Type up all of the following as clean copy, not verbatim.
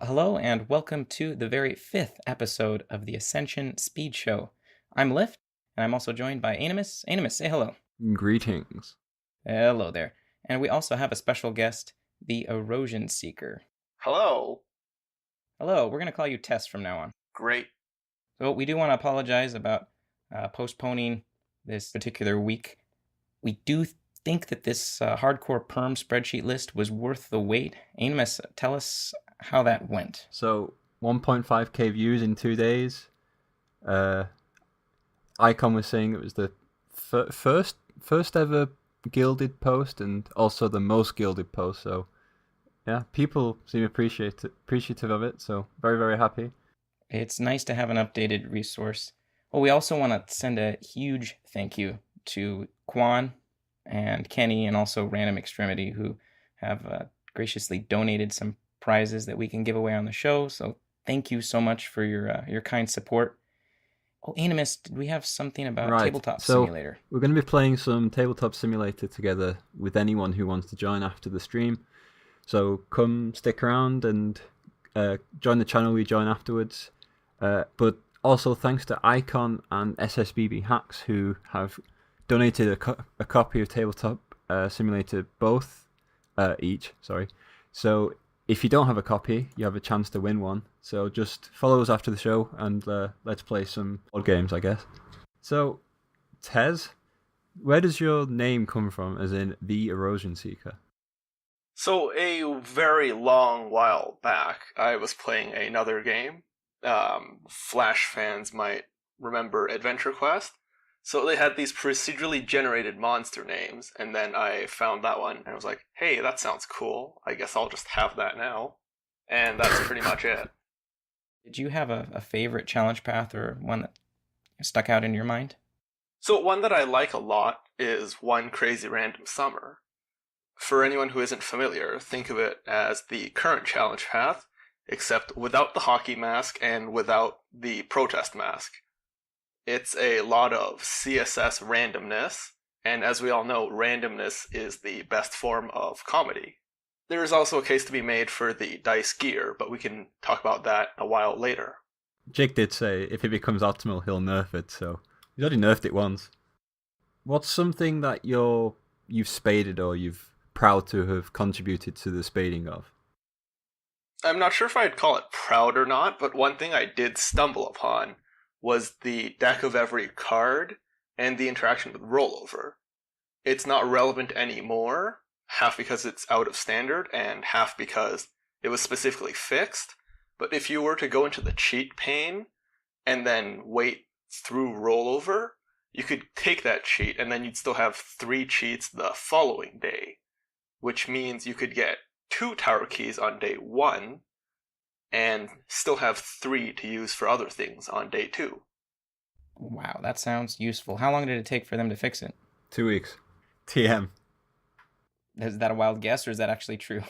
hello and welcome to the very fifth episode of the Ascension Speed Show. I'm Lyft, and I'm also joined by Aenimus. Aenimus, say hello. Greetings. Hello there. And we also have a special guest, the Erosionseeker. Hello. Hello, we're going to call you Tess from now on. Great. So we do want to apologize about postponing this particular week. We do think that this hardcore Perm spreadsheet list was worth the wait. Aenimus, tell us how that went. So 1.5k views in 2 days. Icon was saying it was the first ever gilded post and also the most gilded post. So yeah, people seem appreciative of it. So very, very happy. It's nice to have an updated resource. Well, we also want to send a huge thank you to Quan and Kenny and also Random Extremity, who have graciously donated some prizes that we can give away on the show. So thank you so much for your kind support. Oh, Aenimus, did we have something about Tabletop Simulator? We're going to be playing some Tabletop Simulator together with anyone who wants to join after the stream. So come stick around and join the channel we join afterwards. But also thanks to Icon and SSBB Hacks, who have donated a copy of Tabletop Simulator each. So if you don't have a copy, you have a chance to win one. So just follow us after the show and let's play some board games, I guess. So, Tez, where does your name come from, as in The Erosionseeker? So a very long while back, I was playing another game. Flash fans might remember Adventure Quest. So they had these procedurally generated monster names, and then I found that one, and I was like, hey, that sounds cool. I guess I'll just have that now. And that's pretty much it. Did you have a favorite challenge path or one that stuck out in your mind? So one that I like a lot is One Crazy Random Summer. For anyone who isn't familiar, think of it as the current challenge path, except without the hockey mask and without the protest mask. It's a lot of CSS randomness, and as we all know, randomness is the best form of comedy. There is also a case to be made for the dice gear, but we can talk about that a while later. Jake did say if it becomes optimal, he'll nerf it, so he's already nerfed it once. What's something that you've spaded or you've proud to have contributed to the spading of? I'm not sure if I'd call it proud or not, but one thing I did stumble upon was the deck of every card and the interaction with rollover. It's not relevant anymore, half because it's out of standard and half because it was specifically fixed. But if you were to go into the cheat pane and then wait through rollover, you could take that cheat and then you'd still have 3 cheats the following day, which means you could get 2 tower keys on day 1 and still have 3 to use for other things on day 2. Wow, that sounds useful. How long did it take for them to fix it? 2 weeks. TM. Is that a wild guess, or is that actually true?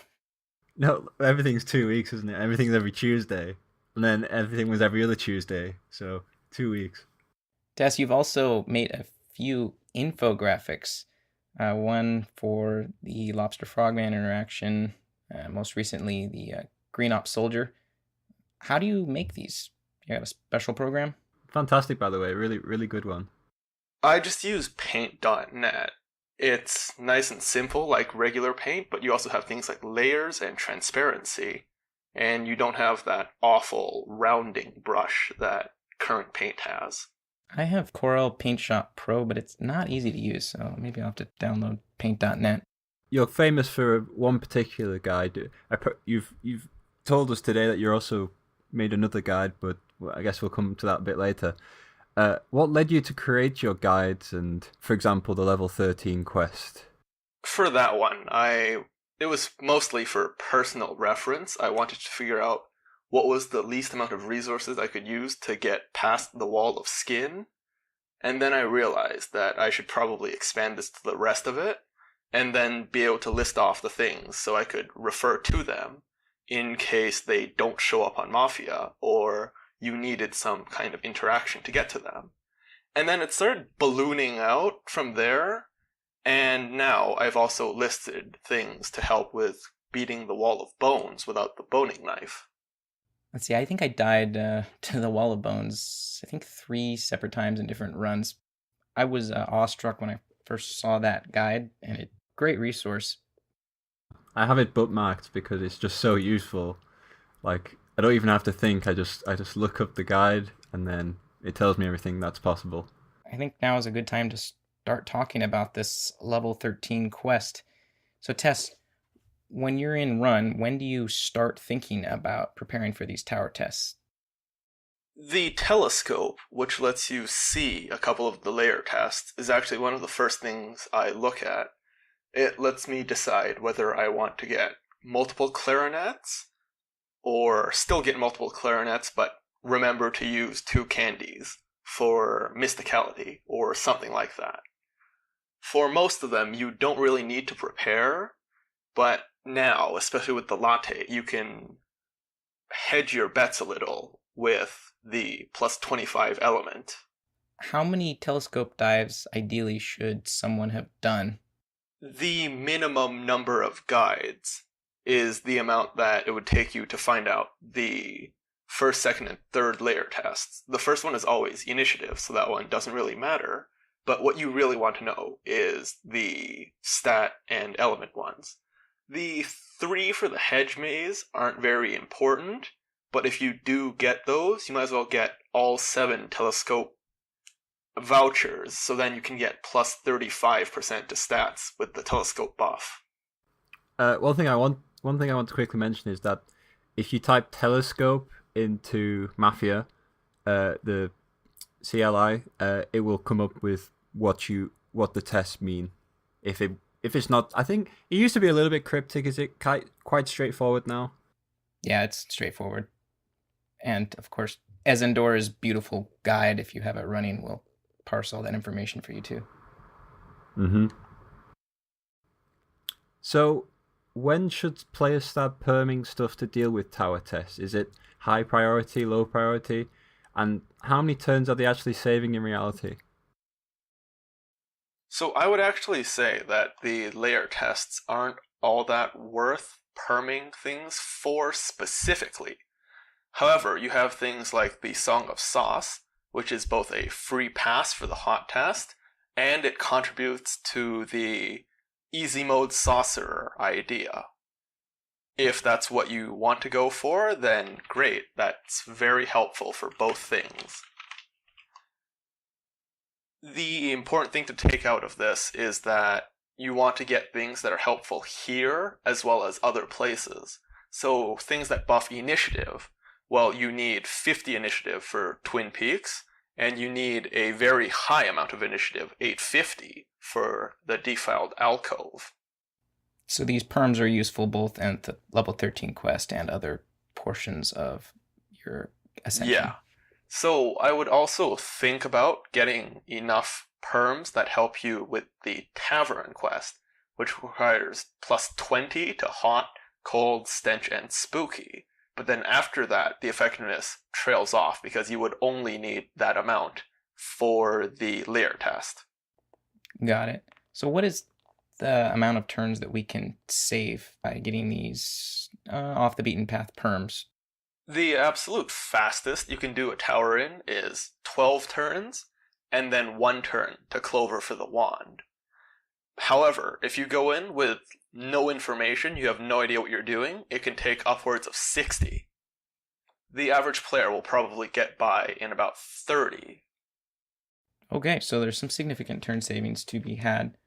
No, everything's 2 weeks, isn't it? Everything's every Tuesday. And then everything was every other Tuesday. So 2 weeks. Tess, you've also made a few infographics. One for the Lobster Frogman interaction, most recently the Green Ops Soldier. How do you make these? You got a special program? Fantastic, by the way. Really, really good one. I just use paint.net. It's nice and simple like regular paint, but you also have things like layers and transparency, and you don't have that awful rounding brush that current paint has. I have Corel Paint Shop Pro, but it's not easy to use, so maybe I'll have to download paint.net. You're famous for one particular guide. You've told us today that you also made another guide, but I guess we'll come to that a bit later. What led you to create your guides and, for example, the level 13 quest? For that one, it was mostly for personal reference. I wanted to figure out what was the least amount of resources I could use to get past the wall of skin. And then I realized that I should probably expand this to the rest of it, and then be able to list off the things so I could refer to them in case they don't show up on Mafia, or you needed some kind of interaction to get to them. And then it started ballooning out from there, and now I've also listed things to help with beating the wall of bones without the boning knife. Let's see, I think I died to the Wall of Bones, I think 3 separate times in different runs. I was awestruck when I first saw that guide, and it great resource. I have it bookmarked because it's just so useful. Like, I don't even have to think. I just look up the guide and then it tells me everything that's possible. I think now is a good time to start talking about this level 13 quest. So Tess, when you're in run, when do you start thinking about preparing for these tower tests? The telescope, which lets you see a couple of the layer tests, is actually one of the first things I look at. It lets me decide whether I want to get multiple clarinets, or still get multiple clarinets, but remember to use 2 candies for mysticality, or something like that. For most of them, you don't really need to prepare, but now, especially with the latte, you can hedge your bets a little with the plus 25 element. How many telescope dives ideally should someone have done? The minimum number of guides is the amount that it would take you to find out the first, second, and third layer tests. The first one is always initiative, so that one doesn't really matter. But what you really want to know is the stat and element ones. The 3 for the hedge maze aren't very important, but if you do get those, you might as well get all 7 telescope vouchers, so then you can get plus 35% to stats with the telescope buff. One thing I want to quickly mention is that if you type telescope into Mafia, the CLI, it will come up with what the tests mean. If it's not, I think it used to be a little bit cryptic. Is it quite straightforward now? Yeah, it's straightforward. And of course, Ezendora's beautiful guide, if you have it running, will parse all that information for you too. Mm-hmm. So, when should players start perming stuff to deal with tower tests? Is it high priority, low priority? And how many turns are they actually saving in reality? So I would actually say that the layer tests aren't all that worth perming things for specifically. However, you have things like the Song of Sauce, which is both a free pass for the hot test, and it contributes to the easy mode saucer idea. If that's what you want to go for, then great. That's very helpful for both things. The important thing to take out of this is that you want to get things that are helpful here as well as other places. So things that buff initiative, well, you need 50 initiative for Twin Peaks, and you need a very high amount of initiative, 850, for the Defiled Alcove. So these perms are useful both at the level 13 quest and other portions of your Ascension. Yeah. So I would also think about getting enough perms that help you with the Tavern quest, which requires plus 20 to hot, cold, stench, and spooky. But then after that, the effectiveness trails off because you would only need that amount for the layer test. Got it. So what is the amount of turns that we can save by getting these off the beaten path perms? The absolute fastest you can do a tower in is 12 turns, and then 1 turn to Clover for the wand. However, if you go in with no information, you have no idea what you're doing, it can take upwards of 60. The average player will probably get by in about 30. Okay, so there's some significant turn savings to be had.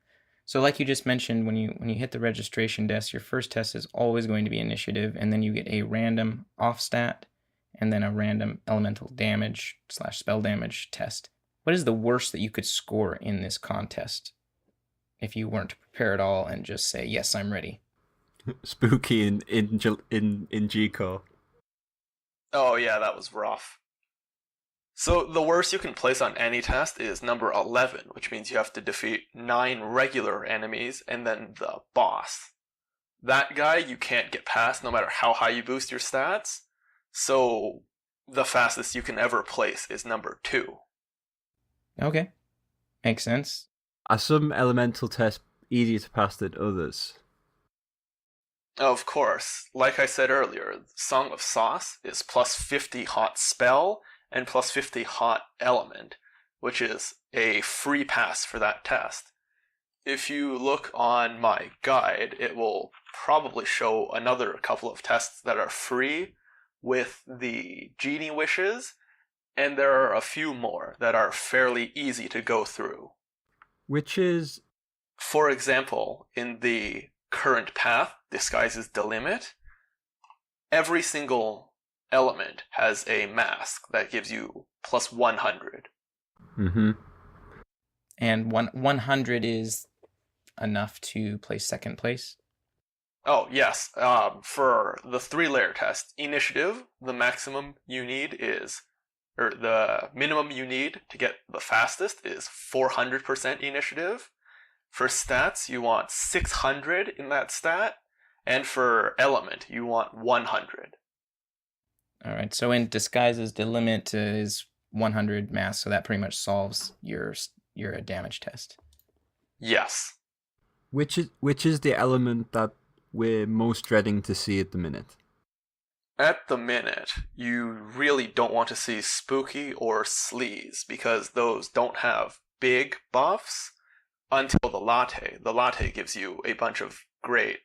So like you just mentioned, when you hit the registration desk, your first test is always going to be initiative, and then you get a random off stat, and then a random elemental damage / spell damage test. What is the worst that you could score in this contest if you weren't to prepare at all and just say, yes, I'm ready? Spooky in G-Core. Oh yeah, that was rough. So the worst you can place on any test is number 11, which means you have to defeat 9 regular enemies and then the boss. That guy you can't get past no matter how high you boost your stats, so the fastest you can ever place is number 2. Okay, makes sense. Are some elemental tests easier to pass than others? Of course, like I said earlier, Song of Sauce is plus 50 hot spell and plus 50 hot element, which is a free pass for that test. If you look on my guide, it will probably show another couple of tests that are free with the Genie Wishes, and there are a few more that are fairly easy to go through. Which is... For example, in the current path, Disguises the Limit, every single element has a mask that gives you plus 100. Mm-hmm. And 100 is enough to place second place? Oh, yes. For the 3-layer test, initiative, the maximum you need is, or the minimum you need to get the fastest is 400% initiative. For stats, you want 600 in that stat, and for element, you want 100. All right, so in Disguises, the limit is 100 mass, so that pretty much solves your damage test. Yes. Which is the element that we're most dreading to see at the minute? At the minute, you really don't want to see Spooky or Sleaze, because those don't have big buffs until the Latte. The Latte gives you a bunch of great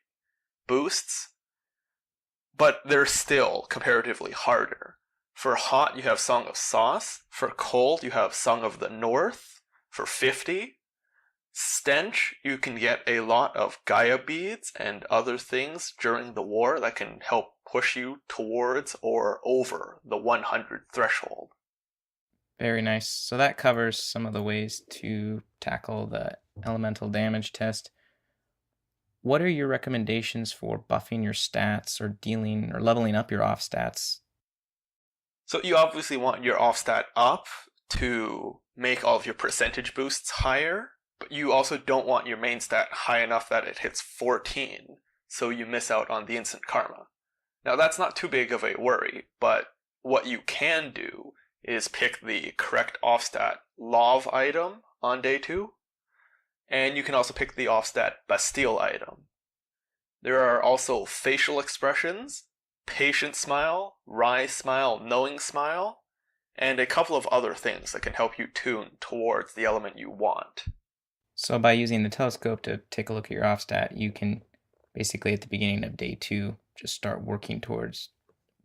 boosts, but they're still comparatively harder. For Hot, you have Song of Sauce. For Cold, you have Song of the North for 50. Stench, you can get a lot of Gaia beads and other things during the war that can help push you towards or over the 100 threshold. Very nice. So that covers some of the ways to tackle the elemental damage test. What are your recommendations for buffing your stats or dealing or leveling up your off stats? So you obviously want your off stat up to make all of your percentage boosts higher, but you also don't want your main stat high enough that it hits 14, so you miss out on the instant karma. Now that's not too big of a worry, but what you can do is pick the correct offstat Lov item on day 2, and you can also pick the offstat Bastille item. There are also facial expressions, Patient Smile, Wry Smile, Knowing Smile, and a couple of other things that can help you tune towards the element you want. So by using the telescope to take a look at your offstat, you can basically at the beginning of day 2 just start working towards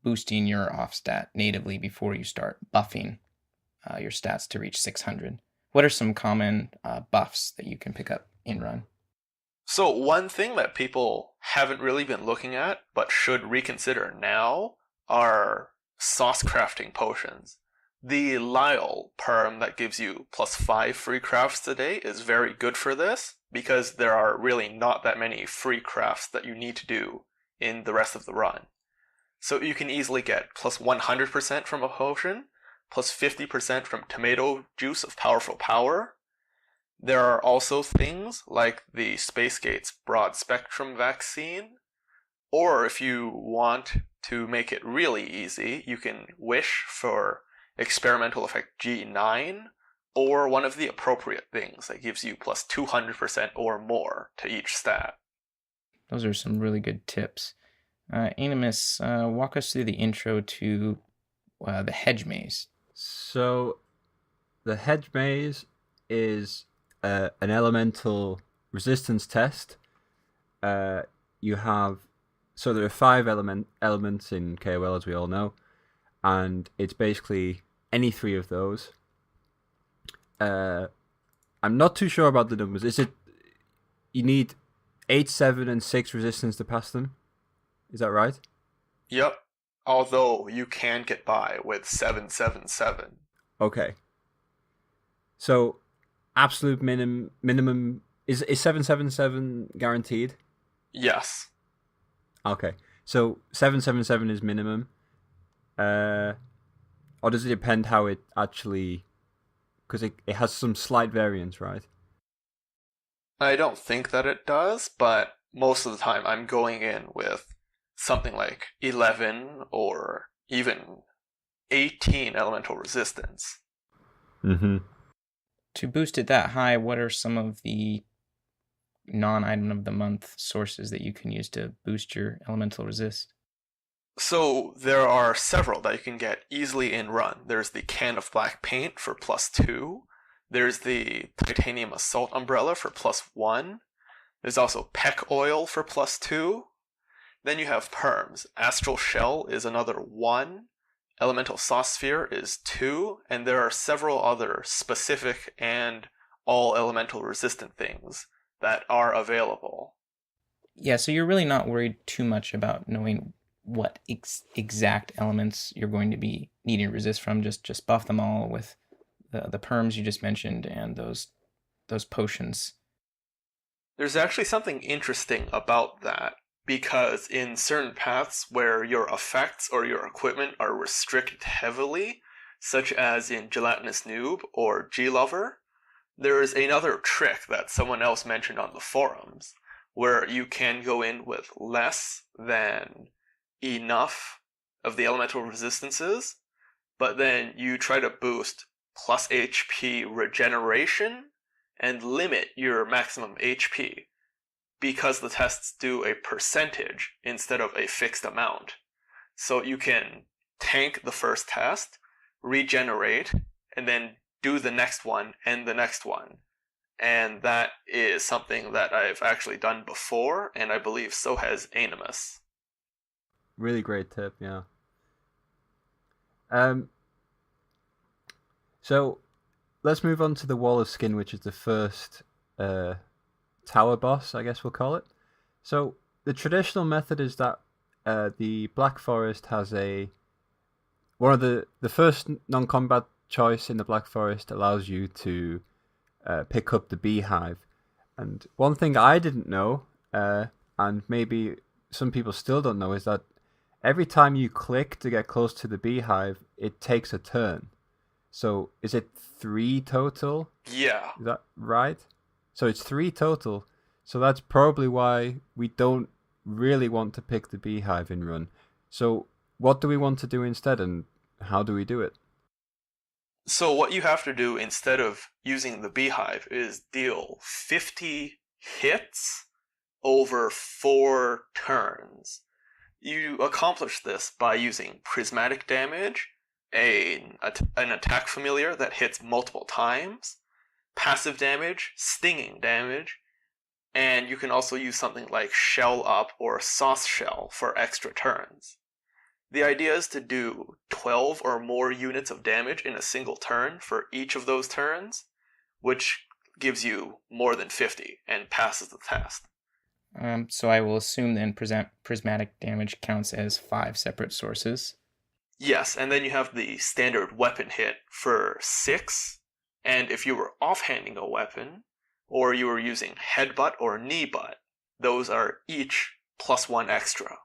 boosting your offstat natively before you start buffing your stats to reach 600. What are some common buffs that you can pick up in run? So one thing that people haven't really been looking at, but should reconsider now, are sauce crafting potions. The Lyle Perm that gives you plus 5 free crafts today is very good for this, because there are really not that many free crafts that you need to do in the rest of the run. So you can easily get plus 100% from a potion, plus 50% from tomato juice of powerful power. There are also things like the Space Gate's broad spectrum vaccine, or if you want to make it really easy, you can wish for experimental effect G9, or one of the appropriate things that gives you plus 200% or more to each stat. Those are some really good tips. Aenimus, walk us through the intro to the hedge maze. So, the hedge maze is an elemental resistance test. You have, so there are 5 elements in KoL, as we all know, and it's basically any 3 of those. I'm not too sure about the numbers. Is it you need 8, 7, and 6 resistance to pass them? Is that right? Yep. Although you can get by with 777. Okay. So, absolute minimum is 777 guaranteed? Yes. Okay. So 777 is minimum. Or does it depend how it actually, because it has some slight variance, right? I don't think that it does, but most of the time I'm going in with something like 11 or even 18 elemental resistance. Mm-hmm. To boost it that high, what are some of the non-item of the month sources that you can use to boost your elemental resist? So there are several that you can get easily in run. There's the can of black paint for +2. There's the titanium assault umbrella for +1. There's also peck oil for +2. Then you have perms. Astral shell is another 1. Elemental sauce sphere is 2. And there are several other specific and all elemental resistant things that are available. Yeah, so you're really not worried too much about knowing what exact elements you're going to be needing to resist from. Just buff them all with the perms you just mentioned and those potions. There's actually something interesting about that, because in certain paths where your effects or your equipment are restricted heavily, such as in Gelatinous Noob or G-Lover, there is another trick that someone else mentioned on the forums, where you can go in with less than enough of the elemental resistances, but then you try to boost plus HP regeneration and limit your maximum HP, because the tests do a percentage instead of a fixed amount. So you can tank the first test, regenerate, and then do the next one and the next one. And that is something that I've actually done before, and I believe so has Aenimus. Really great tip, yeah. So let's move on to the Wall of Skin, which is the first tower boss, I guess we'll call it. So the traditional method is that the Black Forest has one of the first non-combat choice in the Black Forest allows you to pick up the beehive. And one thing I didn't know, and maybe some people still don't know, is that every time you click to get close to the beehive, it takes a turn. So is it 3 total? Yeah. Is that right? So it's 3 total. So that's probably why we don't really want to pick the beehive in run. So what do we want to do instead, and how do we do it? So what you have to do instead of using the beehive is deal 50 hits over 4 turns. You accomplish this by using prismatic damage, an attack familiar that hits multiple times, passive damage, stinging damage, and you can also use something like Shell Up or Sauce Shell for extra turns. The idea is to do 12 or more units of damage in a single turn for each of those turns, which gives you more than 50 and passes the test. So I will assume then prismatic damage counts as 5 separate sources. Yes, and then you have the standard weapon hit for 6, and if you were offhanding a weapon, or you were using headbutt or knee butt, those are each +1 extra.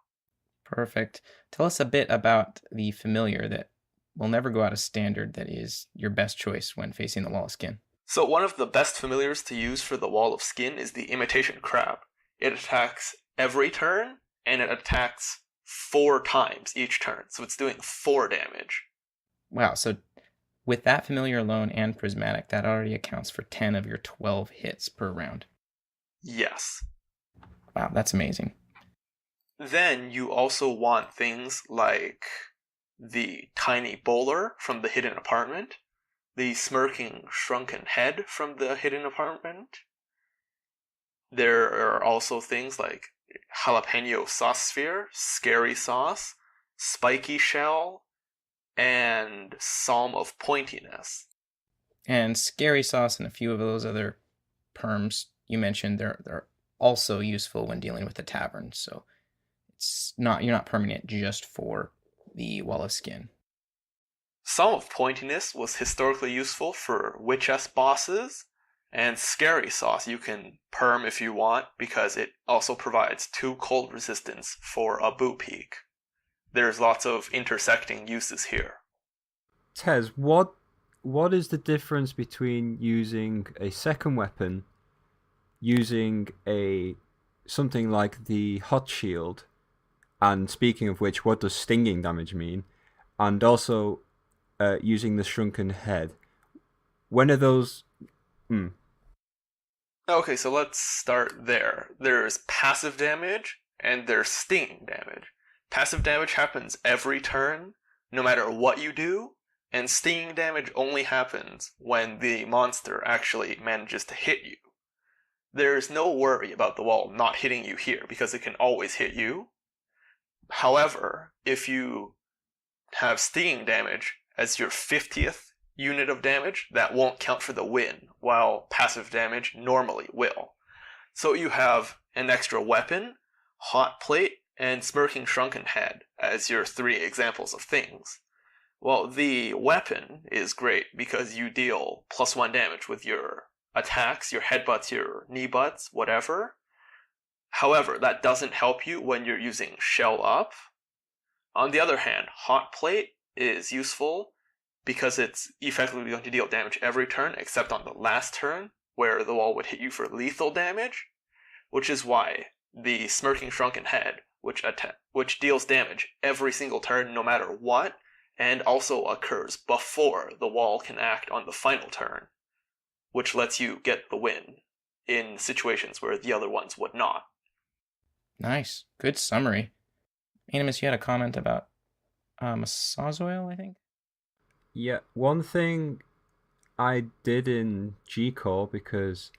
Perfect. Tell us a bit about the familiar that will never go out of standard that is your best choice when facing the Wall of Skin. So one of the best familiars to use for the Wall of Skin is the Imitation Crab. It attacks every turn, and it attacks 4 times each turn, so it's doing 4 damage. Wow, so with that familiar alone and prismatic, that already accounts for 10 of your 12 hits per round. Yes. Wow, that's amazing. Then you also want things like the Tiny Bowler from the Hidden Apartment, the Smirking Shrunken Head from the Hidden Apartment. There are also things like Jalapeno Sauce Sphere, Scary Sauce, Spiky Shell, and Psalm of Pointiness. And Scary Sauce and a few of those other perms you mentioned, they're also useful when dealing with the tavern, so you're not perming it just for the Wall of Skin. Psalm of Pointiness was historically useful for Witch-S bosses, and Scary Sauce you can perm if you want, because it also provides 2 cold resistance for a boot peak. There's lots of intersecting uses here. Tez, what is the difference between using a second weapon, using something like the Hot Shield, and speaking of which, what does stinging damage mean, and also using the Shrunken Head? When are those... Okay, so let's start there. There's passive damage and there's stinging damage. Passive damage happens every turn, no matter what you do, and stinging damage only happens when the monster actually manages to hit you. There's no worry about the wall not hitting you here, because it can always hit you. However, if you have stinging damage as your 50th unit of damage, that won't count for the win, while passive damage normally will. So you have an extra weapon, hot plate, and smirking shrunken head as your 3 examples of things. Well, the weapon is great because you deal +1 damage with your attacks, your headbutts, your knee butts, whatever. However, that doesn't help you when you're using shell up. On the other hand, hot plate is useful because it's effectively going to deal damage every turn except on the last turn, where the wall would hit you for lethal damage, which is why the smirking shrunken head, which deals damage every single turn no matter what, and also occurs before the wall can act on the final turn, which lets you get the win in situations where the other ones would not. Nice. Good summary. Aenimus, you had a comment about massage oil, I think? Yeah, one thing I did in KoL, because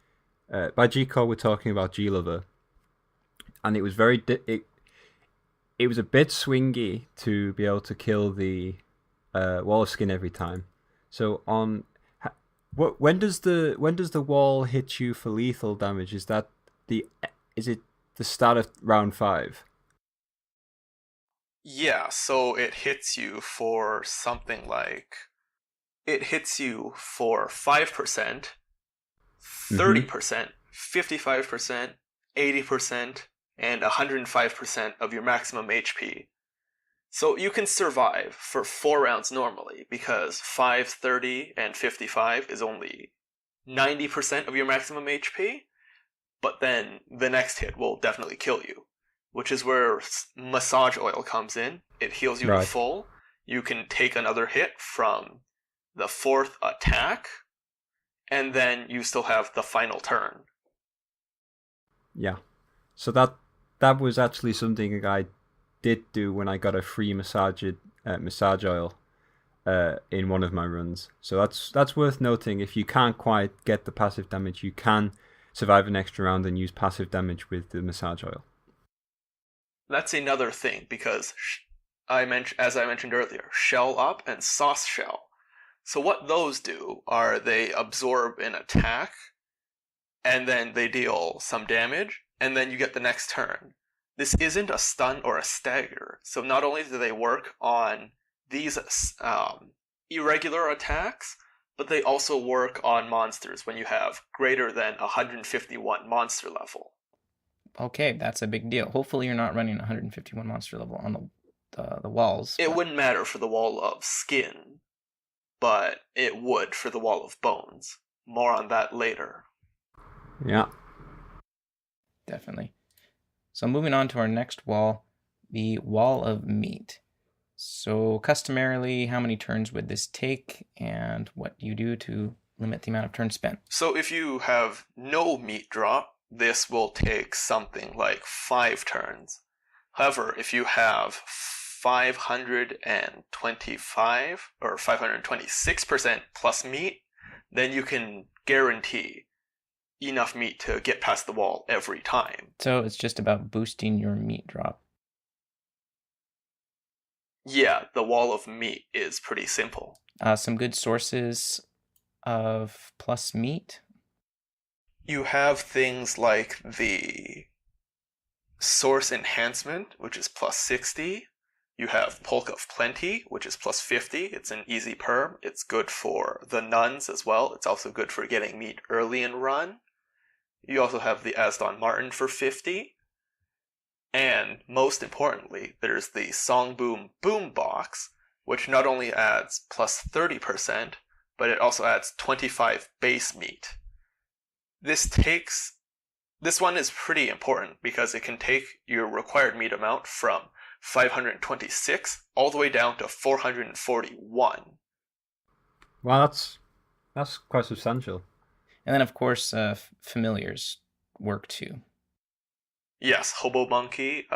by KoL we're talking about G-Lover, and it was very it was a bit swingy to be able to kill the wall of skin every time. So when does the wall hit you for lethal damage? Is it the start of round 5? Yeah, so it hits you for something like... It hits you for 5%, 30%, 55%, 80%, and 105% of your maximum HP. So you can survive for 4 rounds normally, because 5, 30, and 55 is only 90% of your maximum HP, but then the next hit will definitely kill you, which is where massage oil comes in. It heals you to full. You can take another hit from the 4th attack, and then you still have the final turn. Yeah. So that was actually something I did do when I got a free massage oil in one of my runs. So that's worth noting. If you can't quite get the passive damage, you can survive an extra round and use passive damage with the massage oil. That's another thing, because as I mentioned earlier, shell up and sauce shell. So what those do are they absorb an attack, and then they deal some damage, and then you get the next turn. This isn't a stun or a stagger, so not only do they work on these irregular attacks, but they also work on monsters when you have greater than 151 monster level. Okay, that's a big deal. Hopefully you're not running 151 monster level on the walls. It wouldn't matter for the wall of skin, but it would for the wall of bones. More on that later. Yeah. Definitely. So moving on to our next wall, the wall of meat. So customarily, how many turns would this take, and what do you do to limit the amount of turns spent? So if you have no meat drop, this will take something like 5 turns. However, if you have 525 or 526% plus meat, then you can guarantee enough meat to get past the wall every time. So it's just about boosting your meat drop. Yeah, the wall of meat is pretty simple. Some good sources of plus meat. You have things like the source enhancement, which is plus 60. You have Polk of Plenty, which is plus 50. It's an easy perm. It's good for the nuns as well. It's also good for getting meat early in run. You also have the Aston Martin for 50. And most importantly, there's the Songboom Boombox, which not only adds plus 30%, but it also adds 25 base meat. This one is pretty important because it can take your required meat amount from 526 all the way down to 441. Wow, that's quite substantial. And then, of course, familiars work too. Yes, Hobo Monkey,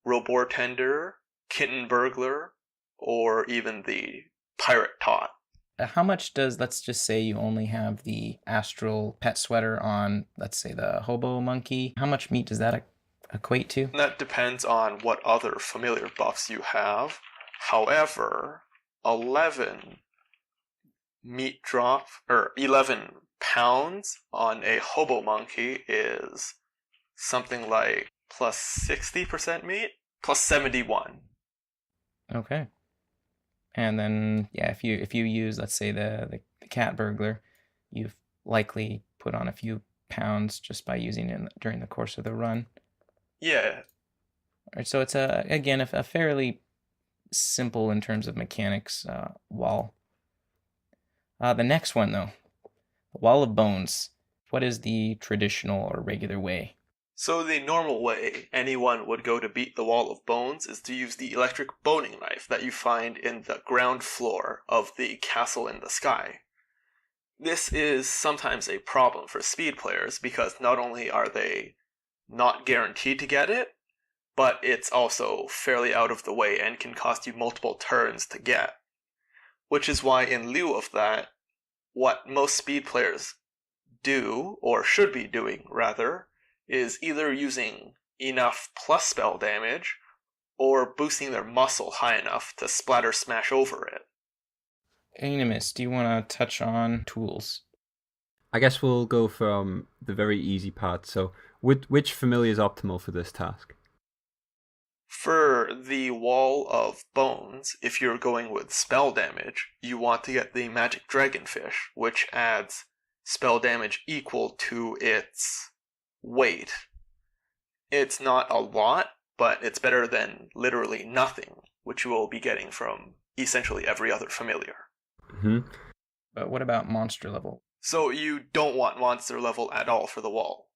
Robor Tender, Kitten Burglar, or even the Pirate Tot. How much does, let's just say you only have the astral pet sweater on, let's say the Hobo Monkey, how much meat does that equate to? That depends on what other familiar buffs you have. However, 11 meat drop, or 11 pounds on a Hobo Monkey is something like plus 60% meat, plus 71. Okay. And then, yeah, if you use, let's say, the cat burglar, you've likely put on a few pounds just by using it during the course of the run. Yeah. All right, so it's again a fairly simple in terms of mechanics wall. The next one, though, the Wall of Bones. What is the traditional or regular way? So the normal way anyone would go to beat the Wall of Bones is to use the electric boning knife that you find in the ground floor of the castle in the sky. This is sometimes a problem for speed players because not only are they not guaranteed to get it, but it's also fairly out of the way and can cost you multiple turns to get. Which is why, in lieu of that, what most speed players do, or should be doing rather, is either using enough plus spell damage or boosting their muscle high enough to splatter smash over it. Aenimus, do you want to touch on tools? I guess we'll go from the very easy part. So, which familiar is optimal for this task? For the Wall of Bones, if you're going with spell damage, you want to get the Magic Dragonfish, which adds spell damage equal to its weight. It's not a lot, but it's better than literally nothing, which you will be getting from essentially every other familiar. Mm-hmm. But what about monster level? So you don't want monster level at all for the wall.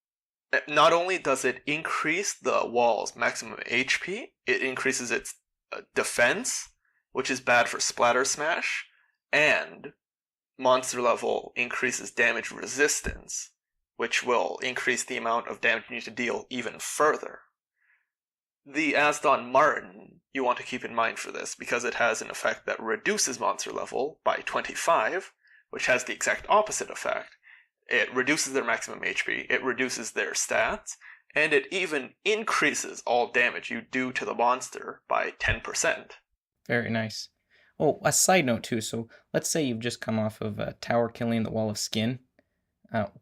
Not only does it increase the wall's maximum HP, it increases its defense, which is bad for splatter smash, and monster level increases damage resistance, which will increase the amount of damage you need to deal even further. The Aston Martin you want to keep in mind for this, because it has an effect that reduces monster level by 25, which has the exact opposite effect. It reduces their maximum HP, it reduces their stats, and it even increases all damage you do to the monster by 10%. Very nice. Oh, a side note too. So let's say you've just come off of tower killing the Wall of Skin.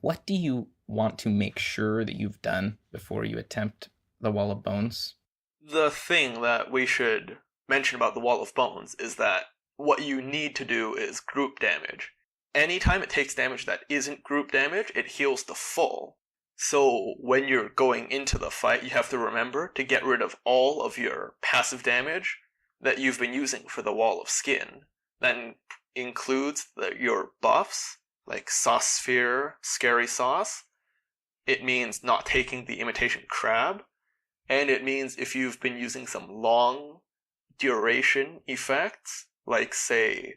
What do you want to make sure that you've done before you attempt the Wall of Bones? The thing that we should mention about the Wall of Bones is that what you need to do is group damage. Anytime it takes damage that isn't group damage, it heals to full. So when you're going into the fight, you have to remember to get rid of all of your passive damage that you've been using for the Wall of Skin. That includes your buffs, like Sauce Sphere, Scary Sauce. It means not taking the Imitation Crab. And it means if you've been using some long duration effects, like say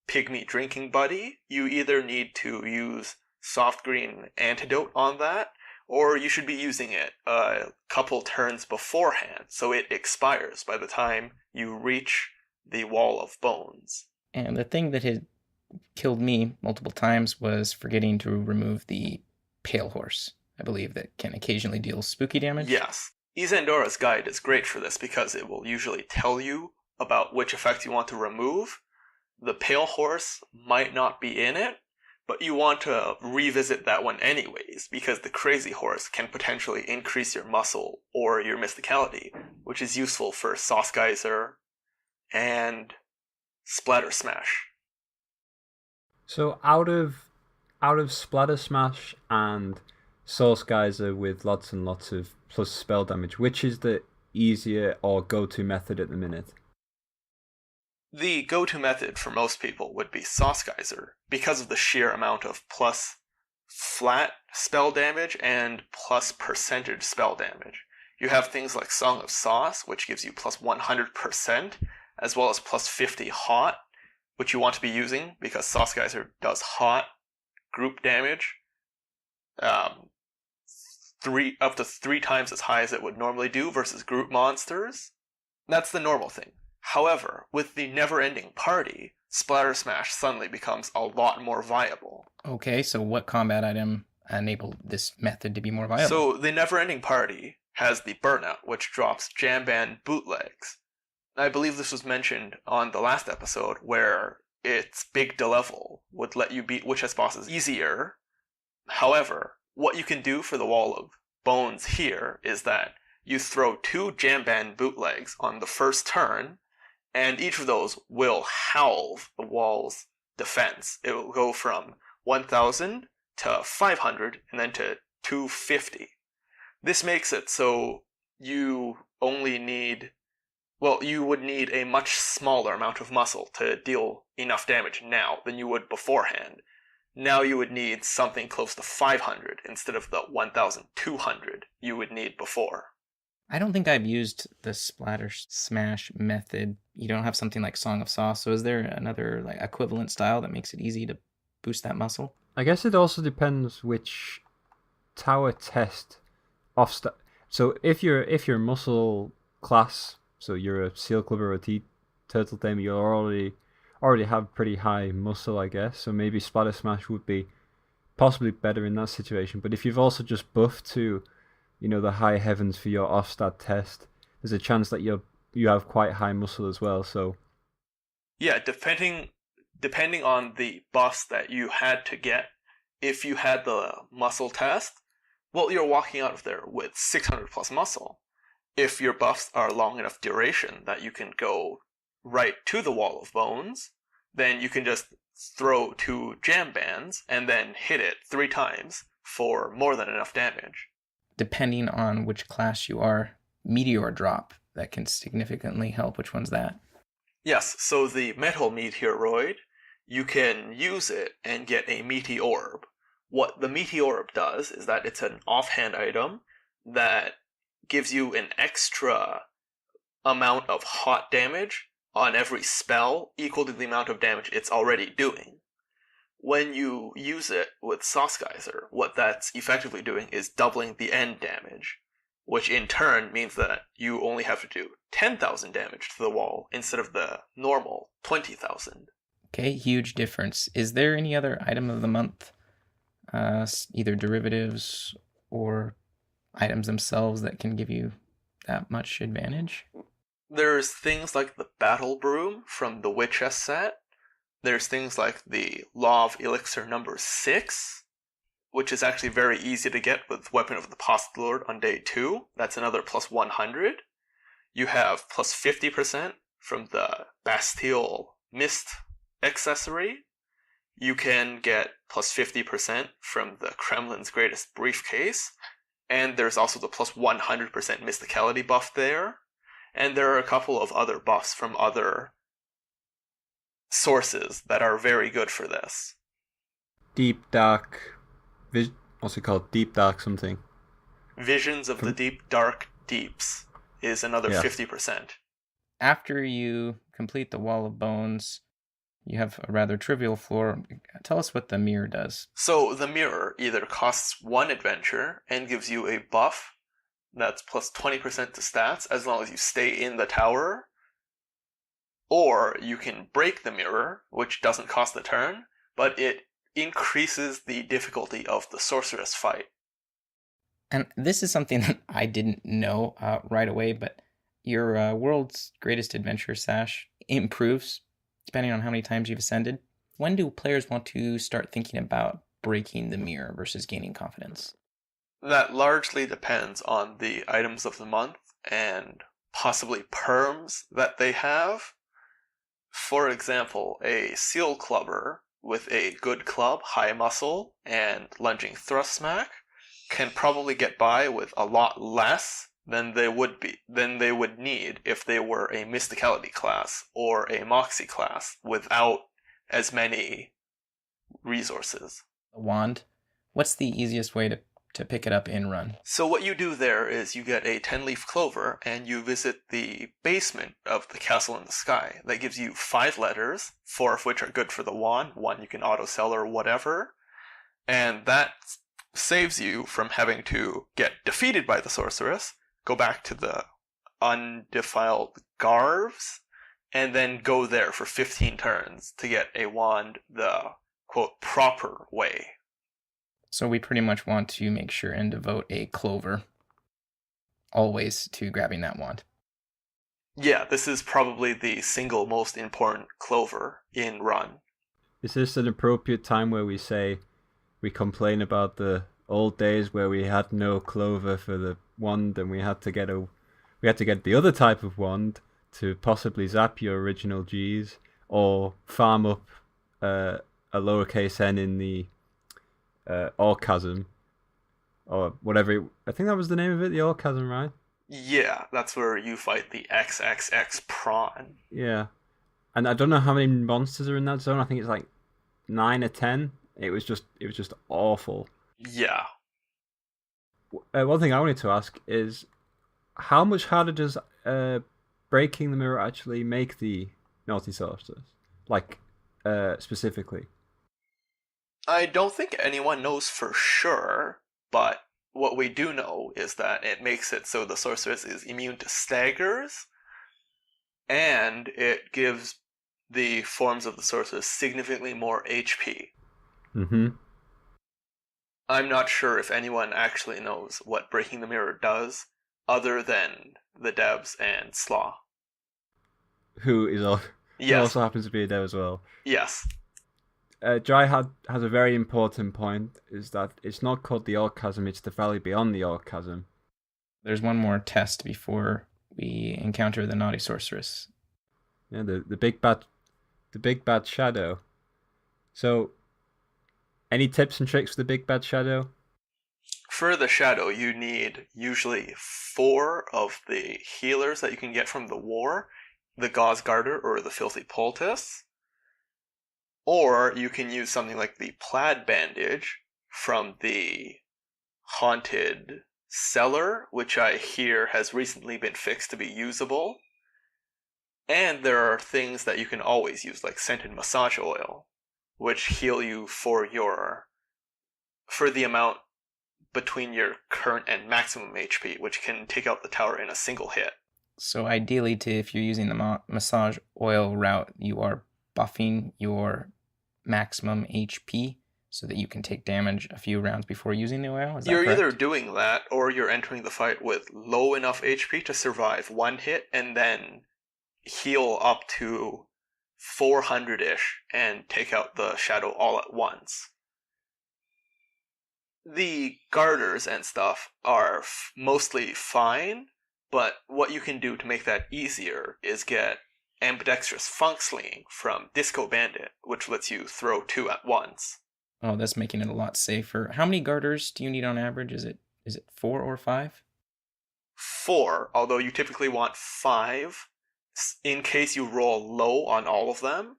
Pygmy Drinking Buddy, you either need to use Soft Green Antidote on that, or you should be using it a couple turns beforehand, so it expires by the time you reach the Wall of Bones. And the thing that had killed me multiple times was forgetting to remove the Pale Horse, I believe, that can occasionally deal spooky damage. Yes. Isandora's guide is great for this because it will usually tell you about which effects you want to remove. The Pale Horse might not be in it, but you want to revisit that one anyways, because the Crazy Horse can potentially increase your muscle or your mysticality, which is useful for Sauce Geyser and Splatter Smash. So out of Splatter Smash and Source Geyser with lots and lots of plus spell damage, which is the easier or go-to method at the minute? The go-to method for most people would be Sauce Geyser, because of the sheer amount of plus flat spell damage and plus percentage spell damage. You have things like Song of Sauce, which gives you plus 100%, as well as plus 50 hot, which you want to be using because Sauce Geyser does hot group damage, up to 3 times as high as it would normally do versus group monsters. That's the normal thing. However, with the never-ending party, Splatter Smash suddenly becomes a lot more viable. Okay, so what combat item enabled this method to be more viable? So the never-ending party has the Burnout, which drops jam band bootlegs. I believe this was mentioned on the last episode, where its big level would let you beat Witch Has bosses easier. However, what you can do for the Wall of Bones here is that you throw 2 jam band bootlegs on the first turn, and each of those will halve the wall's defense. It will go from 1,000 to 500, and then to 250. This makes it so you only need... Well, you would need a much smaller amount of muscle to deal enough damage now than you would beforehand. Now you would need something close to 500 instead of the 1,200 you would need before. I don't think I've used the Splatter Smash method. You don't have something like Song of Sauce, so is there another like equivalent style that makes it easy to boost that muscle? I guess it also depends which tower test So if you're muscle class, so you're a Seal Clubber or a Turtle Tamer, you already have pretty high muscle, I guess. So maybe Splatter Smash would be possibly better in that situation. But if you've also just buffed to, the high heavens for your off-stat test, there's a chance that you have quite high muscle as well. So yeah, depending on the buffs that you had to get, if you had the muscle test, well, you're walking out of there with 600 plus muscle. If your buffs are long enough duration that you can go right to the Wall of Bones, then you can just throw 2 jam bands and then hit it 3 times for more than enough damage. Depending on which class you are, Meteor Drop, that can significantly help. Which one's that? Yes, so the Metal Meteoroid, you can use it and get a Meaty Orb. What the Meaty Orb does is that it's an offhand item that gives you an extra amount of hot damage on every spell equal to the amount of damage it's already doing. When you use it with Sauce Geyser, what that's effectively doing is doubling the end damage, which in turn means that you only have to do 10,000 damage to the wall instead of the normal 20,000. Okay, huge difference. Is there any other item of the month, either derivatives or items themselves, that can give you that much advantage? There's things like the Battle Broom from the Witchess set. There's things like the Law of Elixir number 6, which is actually very easy to get with Weapon of the Postlord on day 2. That's another plus 100. You have plus 50% from the Bastille Mist accessory. You can get plus 50% from the Kremlin's Greatest Briefcase. And there's also the plus 100% Mysticality buff there. And there are a couple of other buffs from other sources that are very good for this. Deep Dark... what's it called? Deep Dark something. Visions of the Deep Dark Deeps is another 50%. After you complete the Wall of Bones, you have a rather trivial floor. Tell us what the mirror does. So the mirror either costs 1 adventure and gives you a buff that's plus 20% to stats as long as you stay in the tower, or you can break the mirror, which doesn't cost a turn, but it increases the difficulty of the sorceress fight. And this is something that I didn't know right away, but your World's Greatest Adventure sash improves depending on how many times you've ascended. When do players want to start thinking about breaking the mirror versus gaining confidence? That largely depends on the items of the month and possibly perms that they have. For example, a Seal Clubber with a good club, high muscle, and lunging thrust smack can probably get by with a lot less than they would need if they were a Mysticality class or a Moxie class without as many resources. A wand. What's the easiest way to pick it up in run? So what you do there is you get a 10-leaf clover and you visit the basement of the Castle in the Sky. That gives you 5 letters, 4 of which are good for the wand, 1 you can auto-sell or whatever. And that saves you from having to get defeated by the sorceress, go back to the undefiled Garves, and then go there for 15 turns to get a wand the, quote, proper way. So we pretty much want to make sure and devote a clover always to grabbing that wand. Yeah, this is probably the single most important clover in Run. Is this an appropriate time where we complain about the old days where we had no clover for the wand and we had to get the other type of wand to possibly zap your original G's or farm up a lowercase n in the orchasm or whatever? I think that was the name of it, the orchasm, right? Yeah, that's where you fight the XXX prawn. Yeah. And I don't know how many monsters are in that zone. I think it's like 9 or 10. It was just awful. Yeah. One thing I wanted to ask is, how much harder does breaking the mirror actually make the naughty sorceress? Like, specifically. I don't think anyone knows for sure, but what we do know is that it makes it so the sorceress is immune to staggers, and it gives the forms of the sorceress significantly more HP. Mm-hmm. I'm not sure if anyone actually knows what breaking the mirror does, other than the devs and Slaw. Who Yes. also happens to be a dev as well. Yes. Jai has a very important point, is that it's not called the orchasm, it's the valley beyond the orchasm. There's one more test before we encounter the naughty sorceress. Yeah, the big bad shadow. So, any tips and tricks for the big bad shadow? For the shadow, you need usually 4 of the healers that you can get from the war, the Gauze Garter or the Filthy Poultice. Or you can use something like the Plaid Bandage from the Haunted Cellar, which I hear has recently been fixed to be usable. And there are things that you can always use, like Scented Massage Oil, which heal you for the amount between your current and maximum HP, which can take out the tower in a single hit. So ideally, if you're using the massage oil route, you are buffing your maximum HP so that you can take damage a few rounds before using the oil. Is that You're correct? either doing that, or you're entering the fight with low enough HP to survive one hit, and then heal up to 400-ish and take out the shadow all at once. The garters and stuff are mostly fine, but what you can do to make that easier is get Ambidextrous Funk Sling from Disco Bandit, which lets you throw 2 at once. Oh, that's making it a lot safer. How many garters do you need on average? Is it 4 or 5? 4, although you typically want 5 in case you roll low on all of them.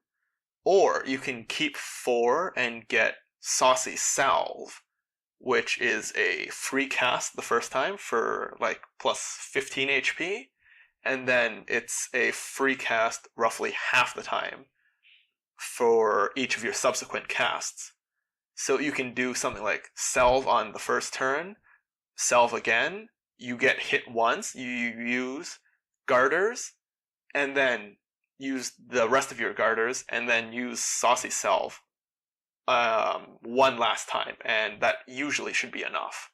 Or you can keep 4 and get Saucy Salve, which is a free cast the first time for like plus 15 HP. And then it's a free cast roughly half the time for each of your subsequent casts. So you can do something like Salve on the first turn, Salve again, you get hit once, you use Garters, and then use the rest of your Garters, and then use Saucy Salve one last time, and that usually should be enough.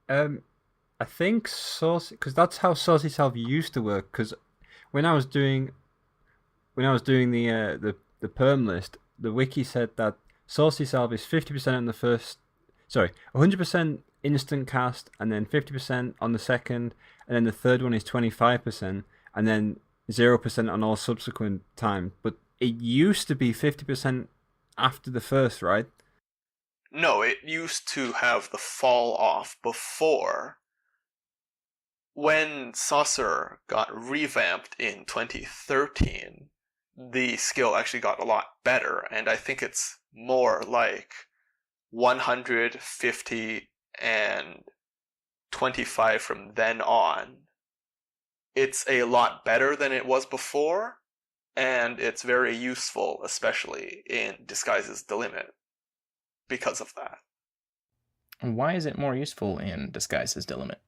I think saucy, because that's how Saucy Salve used to work. Because when I was doing the perm list, the wiki said that Saucy Salve is 50% on the first, 100% instant cast, and then 50% on the second, and then the third one is 25%, and then 0% on all subsequent time. But it used to be 50% after the first, right? No, it used to have the fall off before. When Saucer got revamped in 2013, the skill actually got a lot better, and I think it's more like 150 and 25 from then on. It's a lot better than it was before, and it's very useful, especially in Disguise's Delimit. because of that. And why is it more useful in Disguise as Dilimit?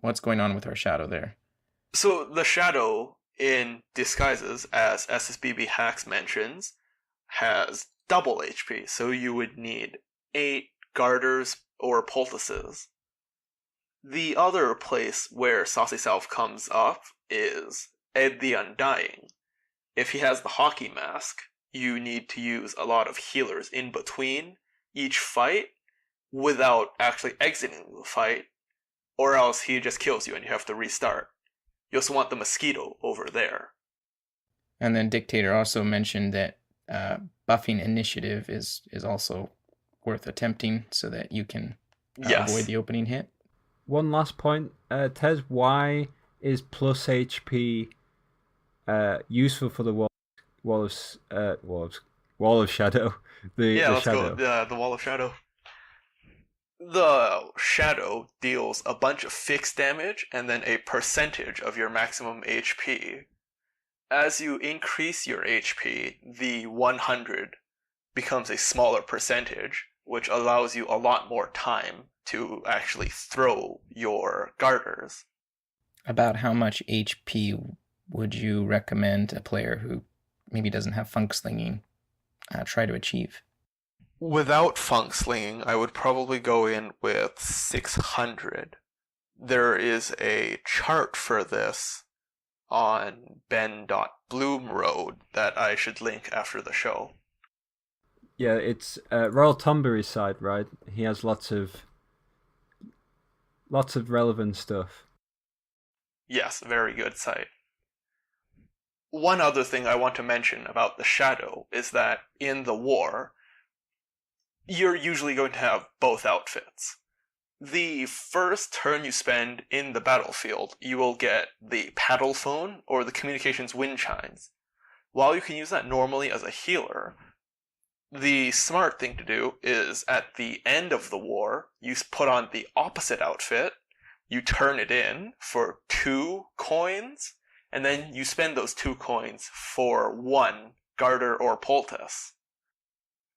What's going on with our shadow there? So the shadow in Disguises, as SSBB Hacks mentions, has double HP, so you would need 8 garters or poultices. The other place where Saucy Self comes up is Ed the Undying. If he has the hockey mask, you need to use a lot of healers in between each fight without actually exiting the fight, or else he just kills you and you have to restart. You also want the mosquito over there. And then Dictator also mentioned that buffing initiative is also worth attempting so that you can avoid the opening hit. One last point, Tez, why is plus HP useful for the wall of shadow? The shadow. Go. The wall of shadow. The shadow deals a bunch of fixed damage and then a percentage of your maximum HP. As you increase your HP, the 100 becomes a smaller percentage, which allows you a lot more time to actually throw your garters. About how much HP would you recommend a player who maybe doesn't have funk slinging try to achieve? Without funk slinging, I would probably go in with 600. There is a chart for this on Ben.Bloom Road that I should link after the show. Yeah, it's Royal Tombury's side, right? He has lots of relevant stuff. Yes, very good site. One other thing I want to mention about the shadow is that in the war, you're usually going to have both outfits. The first turn you spend in the battlefield, you will get the paddle phone or the communications wind chimes. While you can use that normally as a healer, the smart thing to do is at the end of the war, you put on the opposite outfit, you turn it in for 2 coins, and then you spend those 2 coins for 1 garter or poultice.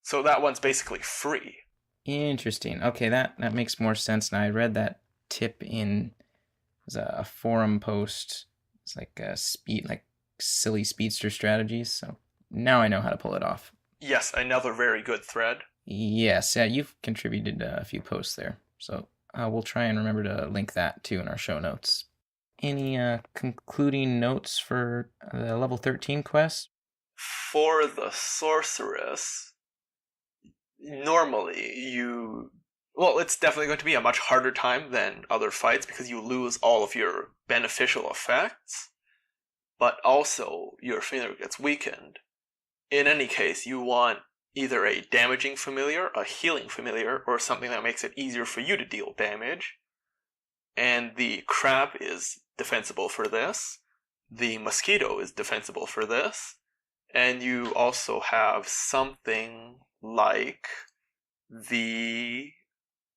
So that one's basically free. Interesting. Okay, that makes more sense now. I read that tip in a forum post. It's like silly speedster strategies. So now I know how to pull it off. Yes, another very good thread. Yes, yeah, you've contributed a few posts there. So we'll try and remember to link that too in our show notes. Any concluding notes for the level 13 quest? For the sorceress, normally it's definitely going to be a much harder time than other fights because you lose all of your beneficial effects, but also your familiar gets weakened. In any case, you want either a damaging familiar, a healing familiar, or something that makes it easier for you to deal damage. And the crab is defensible for this. The mosquito is defensible for this. And you also have something like the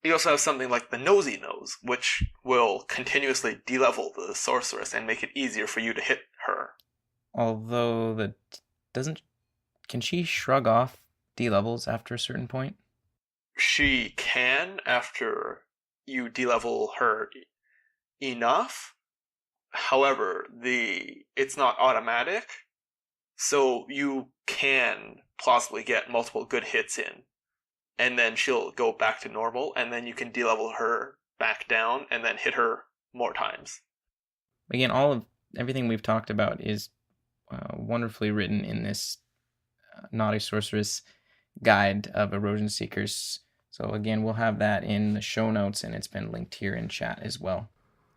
nosy nose, which will continuously de-level the sorceress and make it easier for you to hit her. Although can she shrug off D-levels after a certain point? She can after you de-level her enough. However, it's not automatic, so you can possibly get multiple good hits in, and then she'll go back to normal, and then you can de-level her back down, and then hit her more times. Again, everything we've talked about is wonderfully written in this Naughty Sorceress guide of Erosionseekers. So again, we'll have that in the show notes, and it's been linked here in chat as well.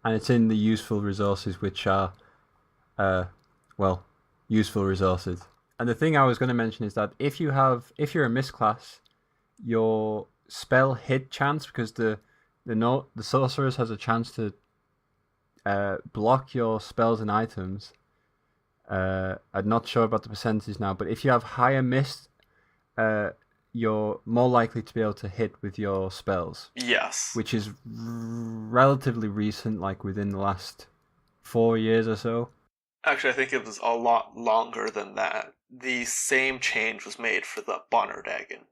And it's in the useful resources, which are, useful resources. And the thing I was going to mention is that if you're a misclass, your spell hit chance, because the sorceress has a chance to block your spells and items. I'm not sure about the percentage now, but if you have higher miss, you're more likely to be able to hit with your spells. Yes. Which is relatively recent, like within the last 4 years or so. Actually, I think it was a lot longer than that. The same change was made for the Bonnerdagon.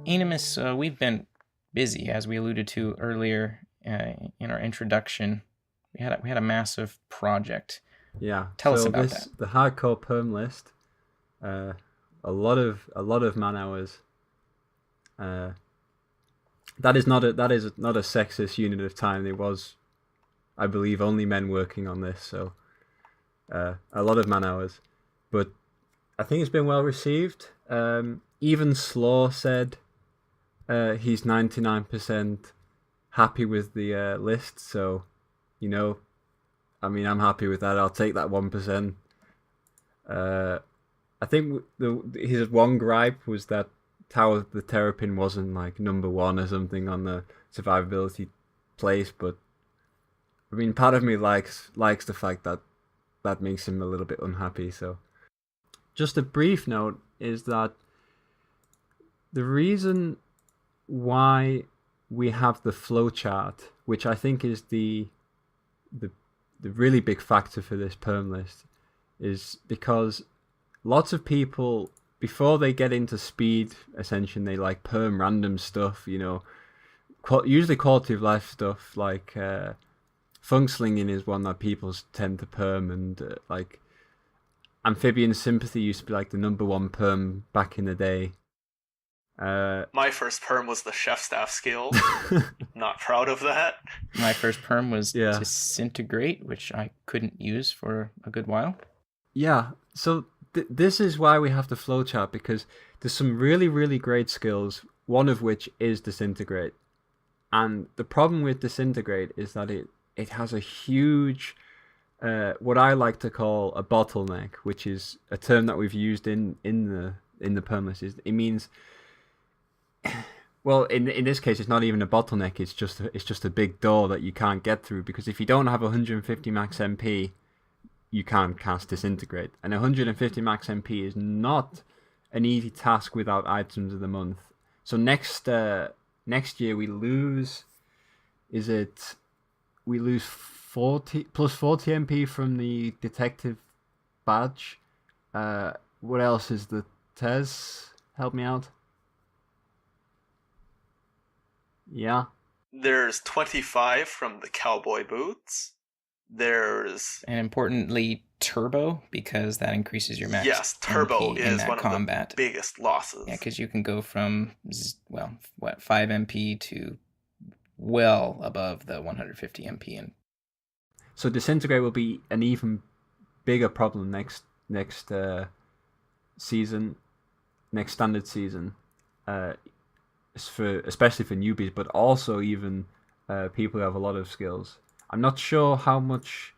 Aenimus, we've been busy, as we alluded to earlier in our introduction. We had a massive project. Yeah. Tell us about that. The hardcore perm list. A lot of man hours. That is not a sexist unit of time. It was, I believe, only men working on this, so a lot of man hours. But I think it's been well received. Even Slaw said he's 99% happy with the list, so I mean, I'm happy with that. I'll take that 1%. I think his one gripe was that Tower of the Terrapin wasn't like number 1 or something on the survivability place, but I mean, part of me likes the fact that makes him a little bit unhappy. So, just a brief note is that the reason why we have the flowchart, which I think is the really big factor for this perm list, is because lots of people, before they get into speed Ascension, they like perm random stuff, usually quality of life stuff, like funk slinging is one that people tend to perm, and like amphibian sympathy used to be like the number 1 perm back in the day. My first perm was the chef staff skill. Not proud of that. My first perm was Disintegrate, which I couldn't use for a good while. Yeah, so this is why we have the flowchart, because there's some really, really great skills, one of which is Disintegrate. And the problem with Disintegrate is that it has a huge, what I like to call a bottleneck, which is a term that we've used in the perm list. It means, well, in this case, it's not even a bottleneck. It's just a big door that you can't get through, because if you don't have 150 max MP, you can't cast Disintegrate. And 150 max MP is not an easy task without items of the month. So next year we lose. We lose 40 plus 40 MP from the detective badge. What else is the Tez? Help me out. Yeah. There's 25 from the cowboy boots. There's... And importantly, Turbo, because that increases your max. Yes, Turbo MP is one combat. of the biggest losses. Yeah, because you can go from, 5 MP to well above the 150 MP. And so Disintegrate will be an even bigger problem next season, next standard season, especially for newbies, but also even people who have a lot of skills. I'm not sure how much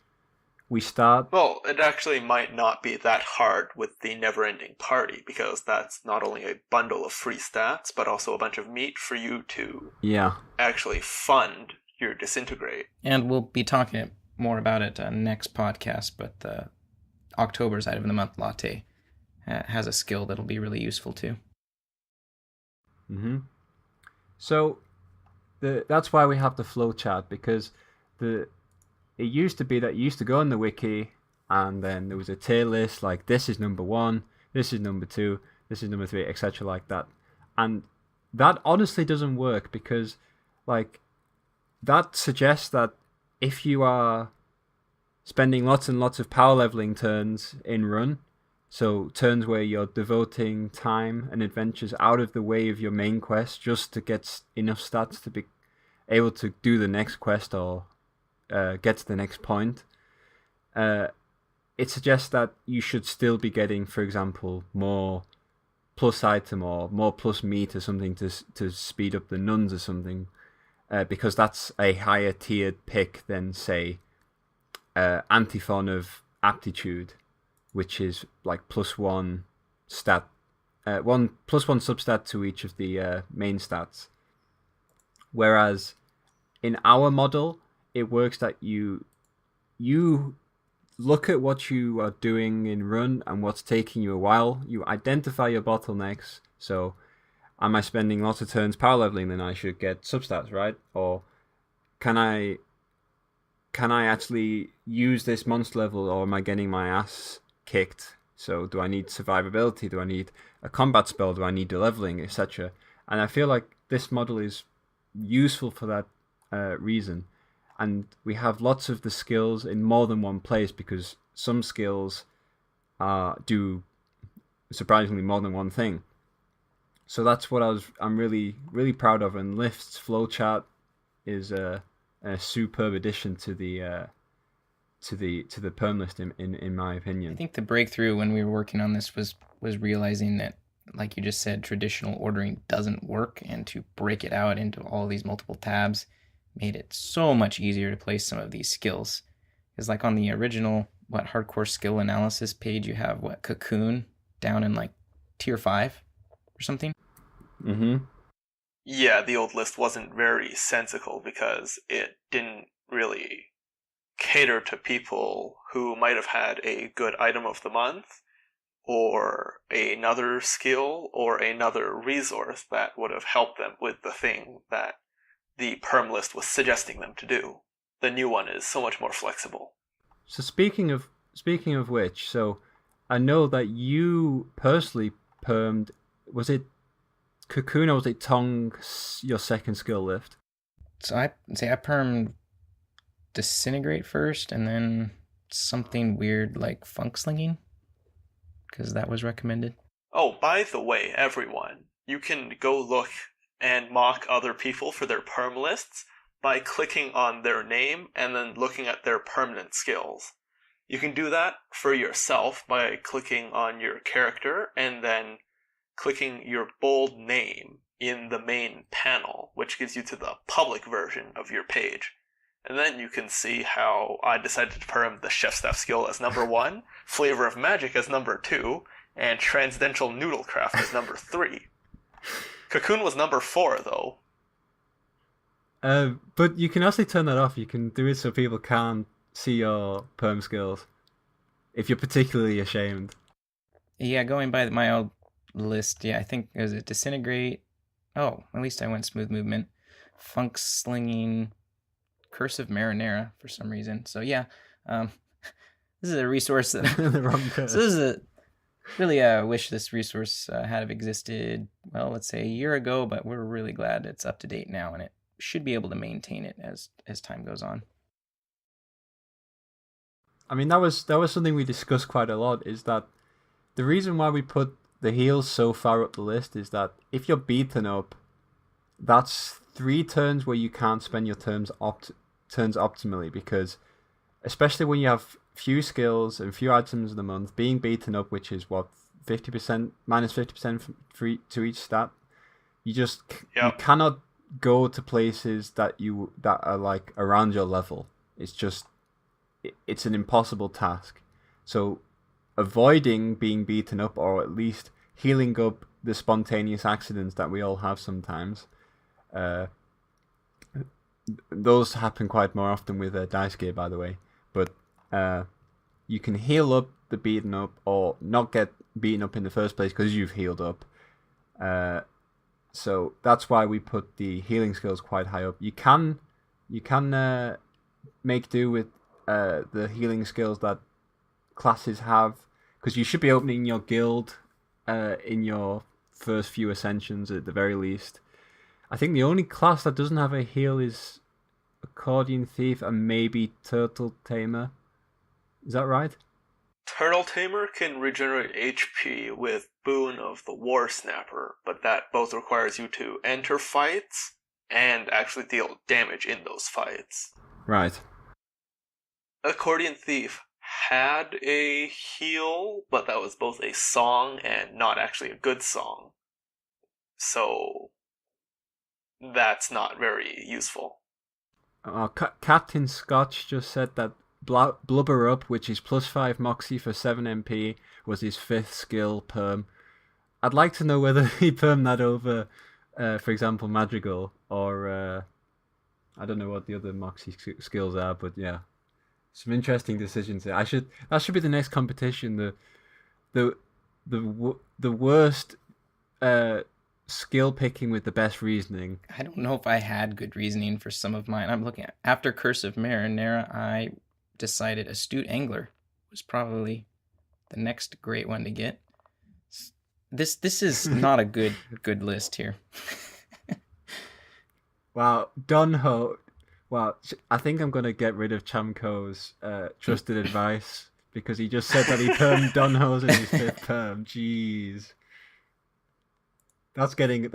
we start. Well, it actually might not be that hard with the Never-Ending Party, because that's not only a bundle of free stats, but also a bunch of meat for you to actually fund your Disintegrate. And we'll be talking more about it next podcast, but the October's Item of the Month Latte has a skill that'll be really useful too. Mm-hmm. So that's why we have the flowchart, because it used to be that you used to go on the wiki and then there was a tier list, like this is number 1, this is number 2, this is number 3, etc. like that. And that honestly doesn't work, because like that suggests that if you are spending lots and lots of power leveling turns in run, so turns where you're devoting time and adventures out of the way of your main quest just to get enough stats to be able to do the next quest or get to the next point, it suggests that you should still be getting, for example, more plus item or more plus meat or something to speed up the nuns or something, because that's a higher tiered pick than, say, Antiphon of Aptitude, which is like +1 stat, +1 substat to each of the main stats. Whereas in our model, it works that you look at what you are doing in run and what's taking you a while. You identify your bottlenecks. So, am I spending lots of turns power leveling? Then I should get substats, right? Or can I actually use this monster level, or am I getting my ass kicked? So, do I need survivability? Do I need a combat spell? Do I need the leveling, etc.? And I feel like this model is useful for that reason. And we have lots of the skills in more than one place because some skills do surprisingly more than one thing. So that's what I'm really, really proud of. And Lyft's flowchart is a superb addition to the perm list in my opinion. I think the breakthrough when we were working on this was realizing that, like you just said, traditional ordering doesn't work, and to break it out into all these multiple tabs made it so much easier to place some of these skills. Because like on the original hardcore skill analysis page, you have Cocoon down in like tier 5 or something. Mm-hmm. Yeah, the old list wasn't very sensical because it didn't really cater to people who might have had a good item of the month or another skill or another resource that would have helped them with the thing that the perm list was suggesting them to do. The new one is so much more flexible. So speaking of which, so I know that you personally permed, was it Cocoon or was it Tongue, your second skill lift? So I permed Disintegrate first, and then something weird like Funk Slinging, because that was recommended. Oh, by the way, everyone, you can go look and mock other people for their perm lists by clicking on their name and then looking at their permanent skills. You can do that for yourself by clicking on your character and then clicking your bold name in the main panel, which gives you to the public version of your page. And then you can see how I decided to perm the Chef Staff skill as number 1, Flavor of Magic as number 2, and Transcendental Noodlecraft as number 3. Cocoon was number 4, though. But you can also turn that off. You can do it so people can't see your perm skills if you're particularly ashamed. Yeah, going by my old list, I think, is it Disintegrate? Oh, at least I went Smooth Movement. Funk Slinging, Curse of Marinara for some reason. So yeah, this is a resource that the wrong curse. So this is really wish this resource had have existed, well, let's say a year ago, but we're really glad it's up to date now, and it should be able to maintain it as time goes on. I mean, that was something we discussed quite a lot, is that the reason why we put the heals so far up the list is that if you're beaten up, that's 3 turns where you can't spend your turns optimally, because especially when you have few skills and few items of the month, being beaten up, which is what, 50%, minus 50% to each stat, you just you cannot go to places that are like around your level. It's an impossible task. So avoiding being beaten up, or at least healing up the spontaneous accidents that we all have sometimes, those happen quite more often with dice gear, by the way, but you can heal up the beaten up or not get beaten up in the first place because you've healed up. So that's why we put the healing skills quite high up. You can make do with the healing skills that classes have, because you should be opening your guild in your first few ascensions at the very least. I think the only class that doesn't have a heal is Accordion Thief and maybe Turtle Tamer. Is that right? Turtle Tamer can regenerate HP with Boon of the War Snapper, but that both requires you to enter fights and actually deal damage in those fights. Right. Accordion Thief had a heal, but that was both a song and not actually a good song. So that's not very useful. Captain Scotch just said that Blubber Up, which is +5 Moxie for 7 MP, was his 5th skill perm. I'd like to know whether he permed that over, for example, Madrigal, or I don't know what the other Moxie skills are, but yeah, some interesting decisions there. That should be the next competition. The worst skill picking with the best reasoning. I don't know if I had good reasoning for some of mine. I'm looking at, after Curse of Marinara, I decided Astute Angler was probably the next great one to get. This is not a good list here. Wow, Donho. Wow, I think I'm gonna get rid of Chamko's trusted advice because he just said that he permed Donho's in his 5th perm. Jeez, that's getting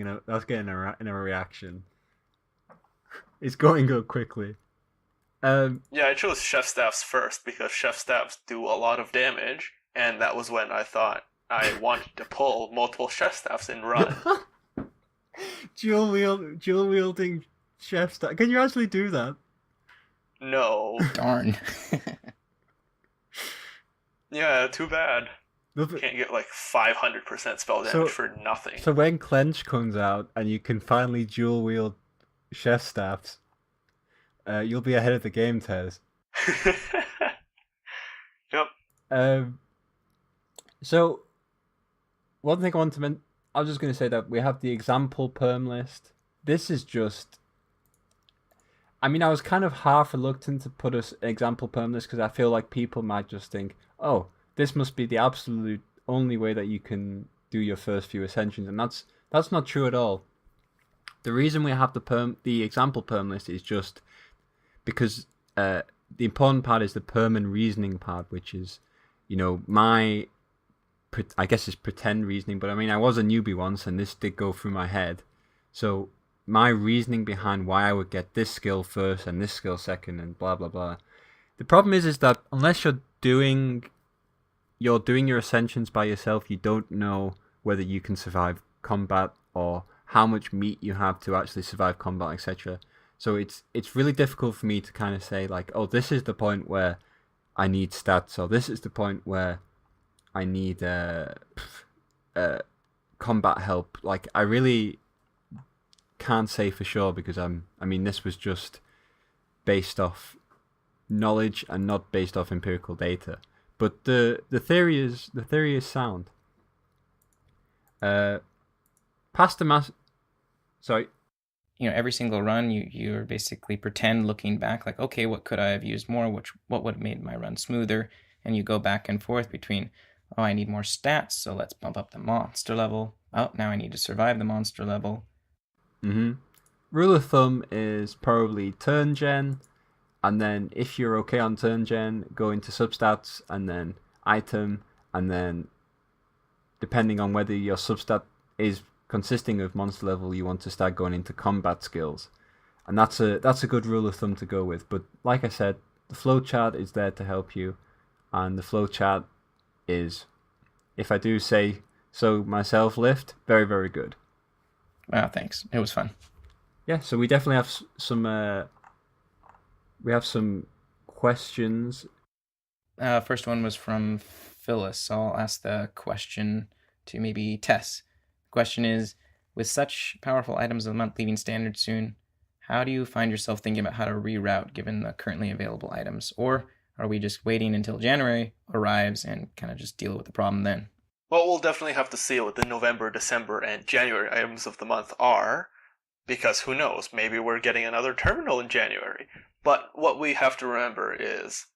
a reaction. It's going up quickly. Yeah, I chose chef staffs first because chef staffs do a lot of damage, and that was when I thought I wanted to pull multiple chef staffs and run. dual wielding chef staff. Can you actually do that? No. Darn. Yeah, too bad. Can't get like 500% spell damage for nothing. So when Clench comes out and you can finally dual wield chef staffs, you'll be ahead of the game, Tez. Yep. So one thing I want to mention, I was just going to say that we have the example perm list. This is just, I mean, I was kind of half reluctant to put an example perm list because I feel like people might just think, oh, this must be the absolute only way that you can do your first few ascensions, and that's not true at all. The reason we have the example perm list is just because the important part is the perm and reasoning part, which is, my, I guess it's pretend reasoning, but I mean, I was a newbie once, and this did go through my head. So my reasoning behind why I would get this skill first and this skill second, and blah blah blah. The problem is that unless you're doing your ascensions by yourself, you don't know whether you can survive combat or how much meat you have to actually survive combat, etc. So it's really difficult for me to kind of say like, oh, this is the point where I need stats, or this is the point where I need combat help. Like, I really can't say for sure because this was just based off knowledge and not based off empirical data. But the theory is sound. Past the mass. Sorry. Every single run, you're basically pretend looking back, like, okay, what could I have used more? What would have made my run smoother? And you go back and forth between, oh, I need more stats, so let's bump up the monster level. Oh, now I need to survive the monster level. Rule of thumb is probably turn gen, and then if you're okay on turn gen, go into substats, and then item, and then depending on whether your substat is consisting of monster level, you want to start going into combat skills, and that's a good rule of thumb to go with. But like I said, the flowchart is there to help you, and the flowchart is, if I do say so myself, Lyft, very very good. Wow, thanks. It was fun. Yeah, so we definitely have some questions. First one was from Phyllis. I'll ask the question to maybe Tess. The question is, with such powerful items of the month leaving standard soon, how do you find yourself thinking about how to reroute given the currently available items? Or are we just waiting until January arrives and kind of just deal with the problem then? Well, we'll definitely have to see what the November, December, and January items of the month are, because who knows, maybe we're getting another terminal in January. But what we have to remember is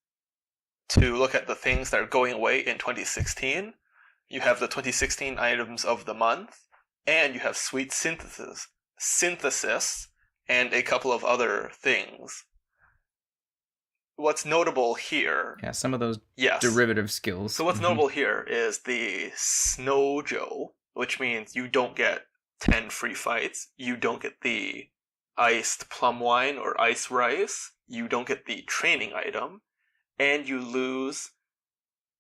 to look at the things that are going away in 2016. You have the 2016 items of the month, and you have Sweet Synthesis, and a couple of other things. What's notable here... Yeah, some of those derivative skills. So what's notable here is the Snow Joe, which means you don't get 10 free fights. You don't get the iced plum wine or ice rice. You don't get the training item. And you lose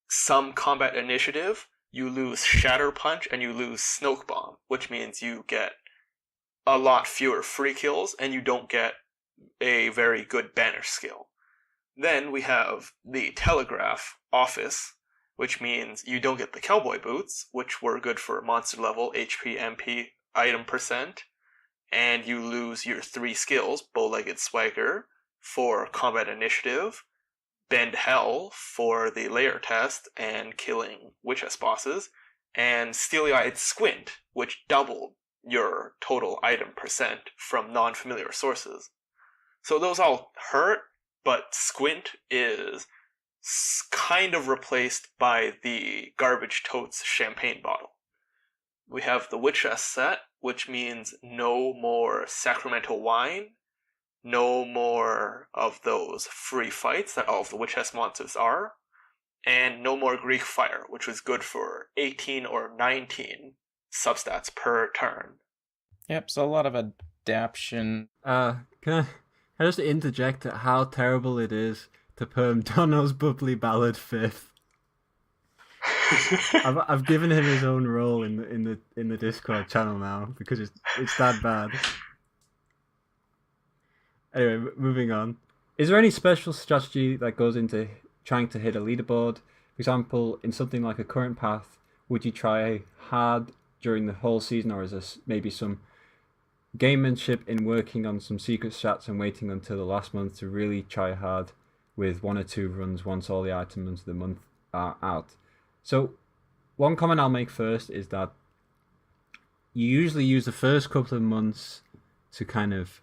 some combat initiative. You lose Shatter Punch and you lose Snoke Bomb, which means you get a lot fewer free kills and you don't get a very good banner skill. Then we have the Telegraph Office, which means you don't get the Cowboy Boots, which were good for monster level, HP, MP, item percent, and you lose your 3 skills, Bow-Legged Swagger for combat initiative, Bend Hell for the Lair Test and killing Witch-S bosses, and Steely-Eyed Squint, which doubled your total item percent from non-familiar sources. So those all hurt, but Squint is kind of replaced by the Garbage Totes champagne bottle. We have the Witchess set, which means no more sacramental wine, no more of those free fights that all of the Witchess monsters are, and no more Greek fire, which was good for 18 or 19 substats per turn. Yep, so a lot of adaption. Can I just interject at how terrible it is to perm Donho's Bubbly Ballad 5th? I've given him his own role in the Discord channel now because it's that bad. Anyway, moving on. Is there any special strategy that goes into trying to hit a leaderboard? For example, in something like a current path, would you try hard during the whole season, or is this maybe some gamemanship in working on some secret strats and waiting until the last month to really try hard with 1 or 2 runs once all the items of the month are out? So one comment I'll make first is that you usually use the first couple of months to kind of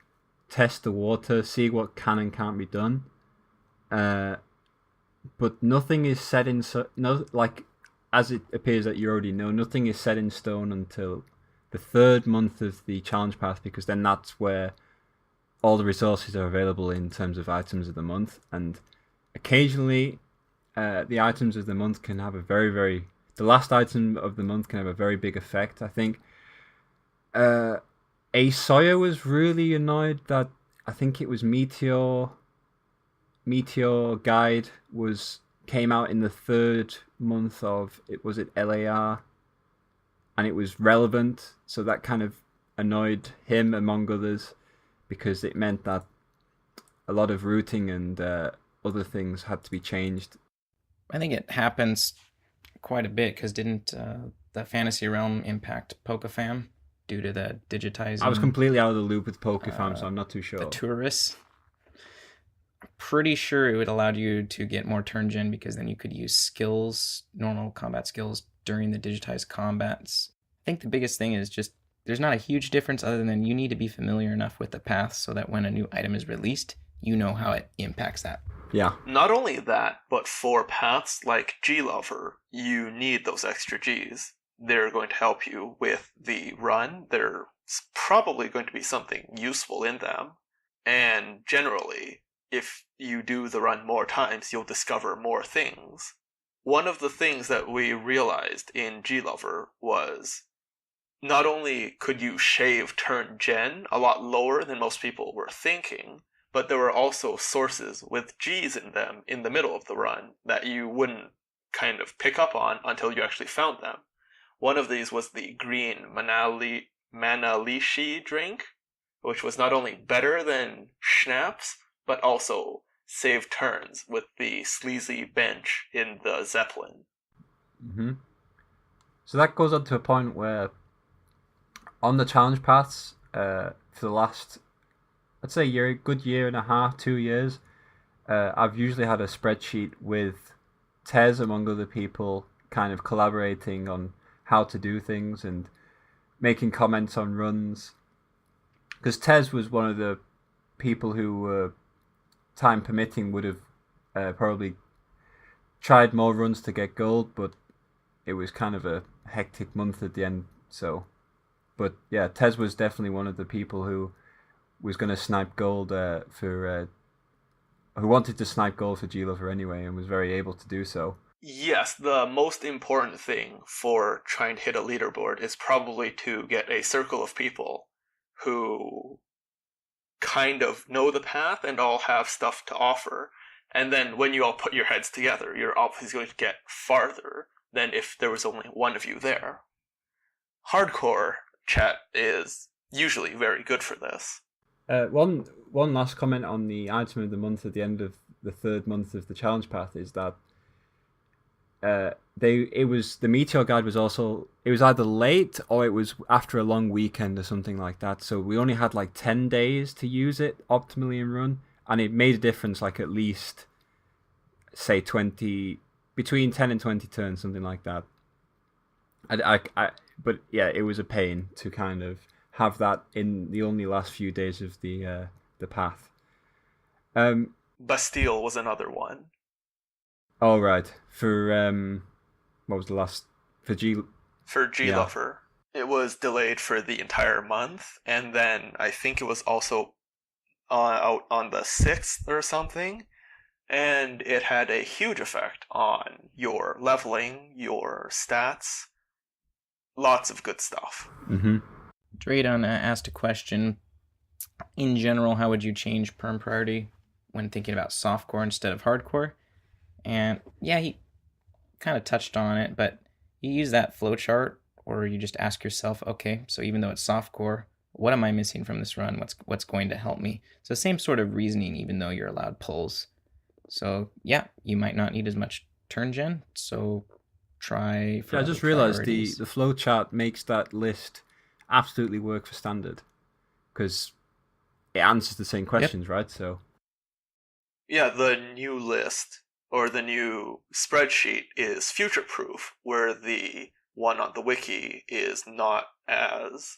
test the water, see what can and can't be done. But nothing is set in as it appears that you already know, nothing is set in stone until the 3rd month of the challenge path, because then that's where all the resources are available in terms of items of the month. And occasionally the items of the month can have the last item of the month can have a very big effect. I think A Sawyer was really annoyed that I think it was Meteor Guide came out in the 3rd month of was it LAR, and it was relevant, so that kind of annoyed him among others, because it meant that a lot of routing and other things had to be changed. I think it happens quite a bit, because didn't the Fantasy Realm impact PokeFam due to the digitizing? I was completely out of the loop with PokeFam, so I'm not too sure. The tourists. I'm pretty sure it would allow you to get more turn gen, because then you could use skills, normal combat skills, during the digitized combats. I think the biggest thing is just there's not a huge difference other than you need to be familiar enough with the path so that when a new item is released, you know how it impacts that. Yeah. Not only that, but for paths like G-Lover, you need those extra Gs. They're going to help you with the run. There's probably going to be something useful in them. And generally, if you do the run more times, you'll discover more things. One of the things that we realized in G-Lover was not only could you shave turn gen a lot lower than most people were thinking, but there were also sources with Gs in them in the middle of the run that you wouldn't kind of pick up on until you actually found them. One of these was the green Manalishi drink, which was not only better than Schnapps, but also saved turns with the sleazy bench in the Zeppelin. Mm-hmm. So that goes on to a point where on the challenge paths for the last, I'd say good year and a half, 2 years, I've usually had a spreadsheet with Tez among other people kind of collaborating on how to do things and making comments on runs. Because Tez was one of the people who, time permitting, would have probably tried more runs to get gold, but it was kind of a hectic month at the end. So, but yeah, Tez was definitely one of the people who was going to snipe gold who wanted to snipe gold for G-Lover anyway, and was very able to do so. Yes, the most important thing for trying to hit a leaderboard is probably to get a circle of people who kind of know the path and all have stuff to offer. And then when you all put your heads together, you're obviously going to get farther than if there was only one of you there. Hardcore chat is usually very good for this. One last comment on the item of the month at the end of the 3rd month of the challenge path is that the Meteor Guide was also, it was either late or it was after a long weekend or something like that, so we only had like 10 days to use it optimally in run, and it made a difference, like at least say between 10 and 20 turns, something like that. But yeah, it was a pain to kind of have that in the only last few days of the path. Bastille was another one. Oh right, for what was the last for G? For G-Lover. It was delayed for the entire month, and then I think it was also out on the 6th or something, and it had a huge effect on your leveling, your stats, lots of good stuff. Mm-hmm. Draydon asked a question. In general, how would you change perm priority when thinking about softcore instead of hardcore? And yeah, he kind of touched on it, but you use that flowchart, or you just ask yourself, okay, so even though it's softcore, what am I missing from this run? What's going to help me? So same sort of reasoning, even though you're allowed pulls. So yeah, you might not need as much turn gen, so try for I just realized the flowchart makes that list absolutely work for standard, because it answers the same questions, right? So yeah, the new list or the new spreadsheet is future-proof, where the one on the wiki is not as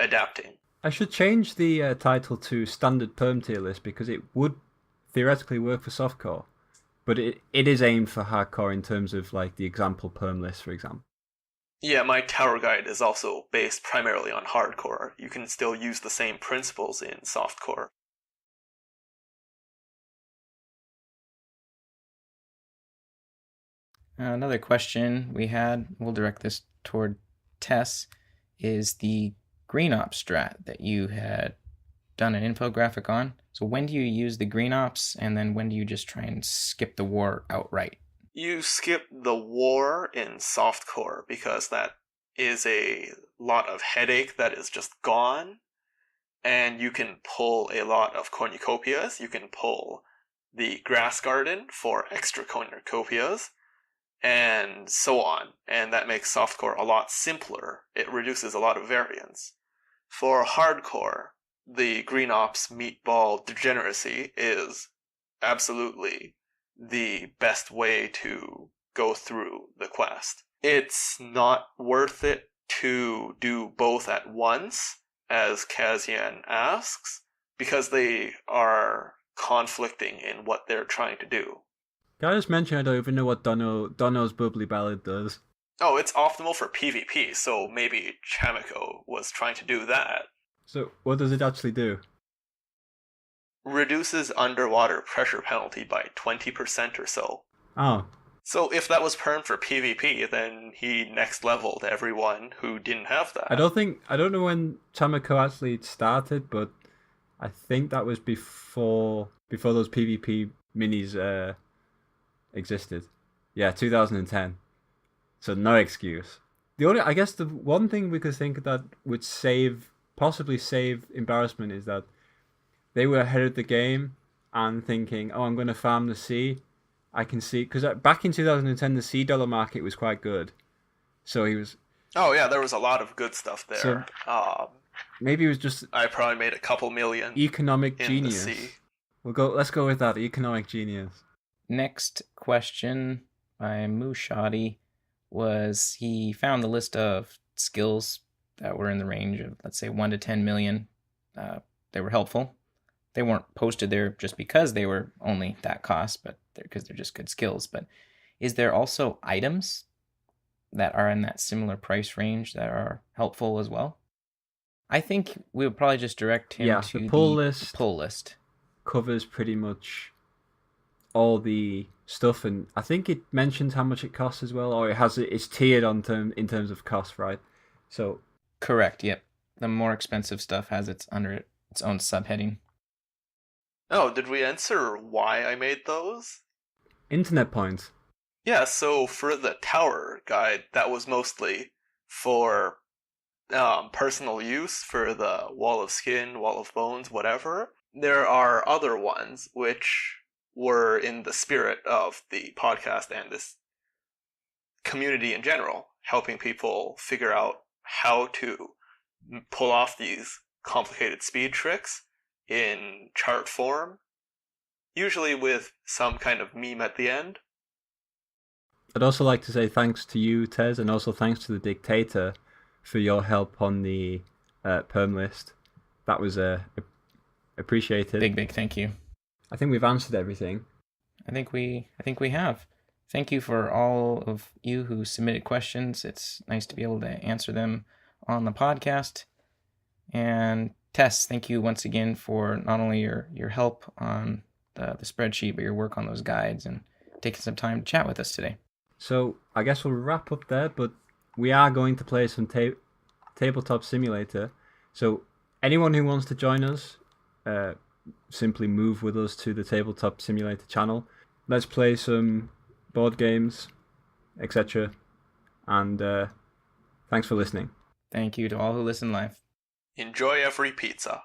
adapting. I should change the title to standard perm tier list, because it would theoretically work for softcore, but it is aimed for hardcore in terms of like the example perm list, for example. Yeah, my tower guide is also based primarily on hardcore. You can still use the same principles in softcore. Another question we had, we'll direct this toward Tess, is the green ops strat that you had done an infographic on. So when do you use the green ops, and then when do you just try and skip the war outright? You skip the war in softcore because that is a lot of headache that is just gone, and you can pull a lot of cornucopias. You can pull the grass garden for extra cornucopias, and so on, and that makes softcore a lot simpler. It reduces a lot of variance. For hardcore, the green ops meatball degeneracy is absolutely the best way to go through the quest. It's not worth it to do both at once, as Kazian asks, because they are conflicting in what they're trying to do. Can I just mention I don't even know what Donho's Bubbly Ballad does? Oh, it's optimal for PvP, so maybe Chamiko was trying to do that. So what does it actually do? Reduces underwater pressure penalty by 20% or so. Oh. So if that was perm for PvP, then he next leveled everyone who didn't have that. I don't know when Chamiko actually started, but I think that was before those PvP minis existed. Yeah, 2010. So no excuse. I guess the one thing we could think that would possibly save embarrassment is that they were ahead of the game and thinking, oh, I'm going to farm the sea. I can see, because back in 2010, the sea dollar market was quite good. So he was... Oh yeah, there was a lot of good stuff there. So, maybe it was just... I probably made a couple million. Economic genius. The sea. Let's go with that, economic genius. Next question by Mushadi was, he found the list of skills that were in the range of, let's say, 1 to 10 million. They were helpful. They weren't posted there just because they were only that cost, but because they're just good skills. But is there also items that are in that similar price range that are helpful as well? I think we would probably just direct him to the pull list. Covers pretty much all the stuff, and I think it mentions how much it costs as well, or it's tiered in terms of cost, right? So correct. Yep. The more expensive stuff has under its own subheading. Oh, did we answer why I made those? Internet points. Yeah, so for the tower guide, that was mostly for personal use, for the wall of skin, wall of bones, whatever. There are other ones which were in the spirit of the podcast and this community in general, helping people figure out how to pull off these complicated speed tricks in chart form, usually with some kind of meme at the end. I'd also like to say thanks to you, Tez, and also thanks to the Dictator for your help on the perm list. That was appreciated. Big thank you. I think we've answered everything. I think we have. Thank you for all of you who submitted questions. It's nice to be able to answer them on the podcast. And Tess, thank you once again for not only your help on the spreadsheet, but your work on those guides and taking some time to chat with us today. So I guess we'll wrap up there, but we are going to play some Tabletop Simulator. So anyone who wants to join us, simply move with us to the Tabletop Simulator channel. Let's play some board games, etc. And thanks for listening. Thank you to all who listen live. Enjoy every pizza.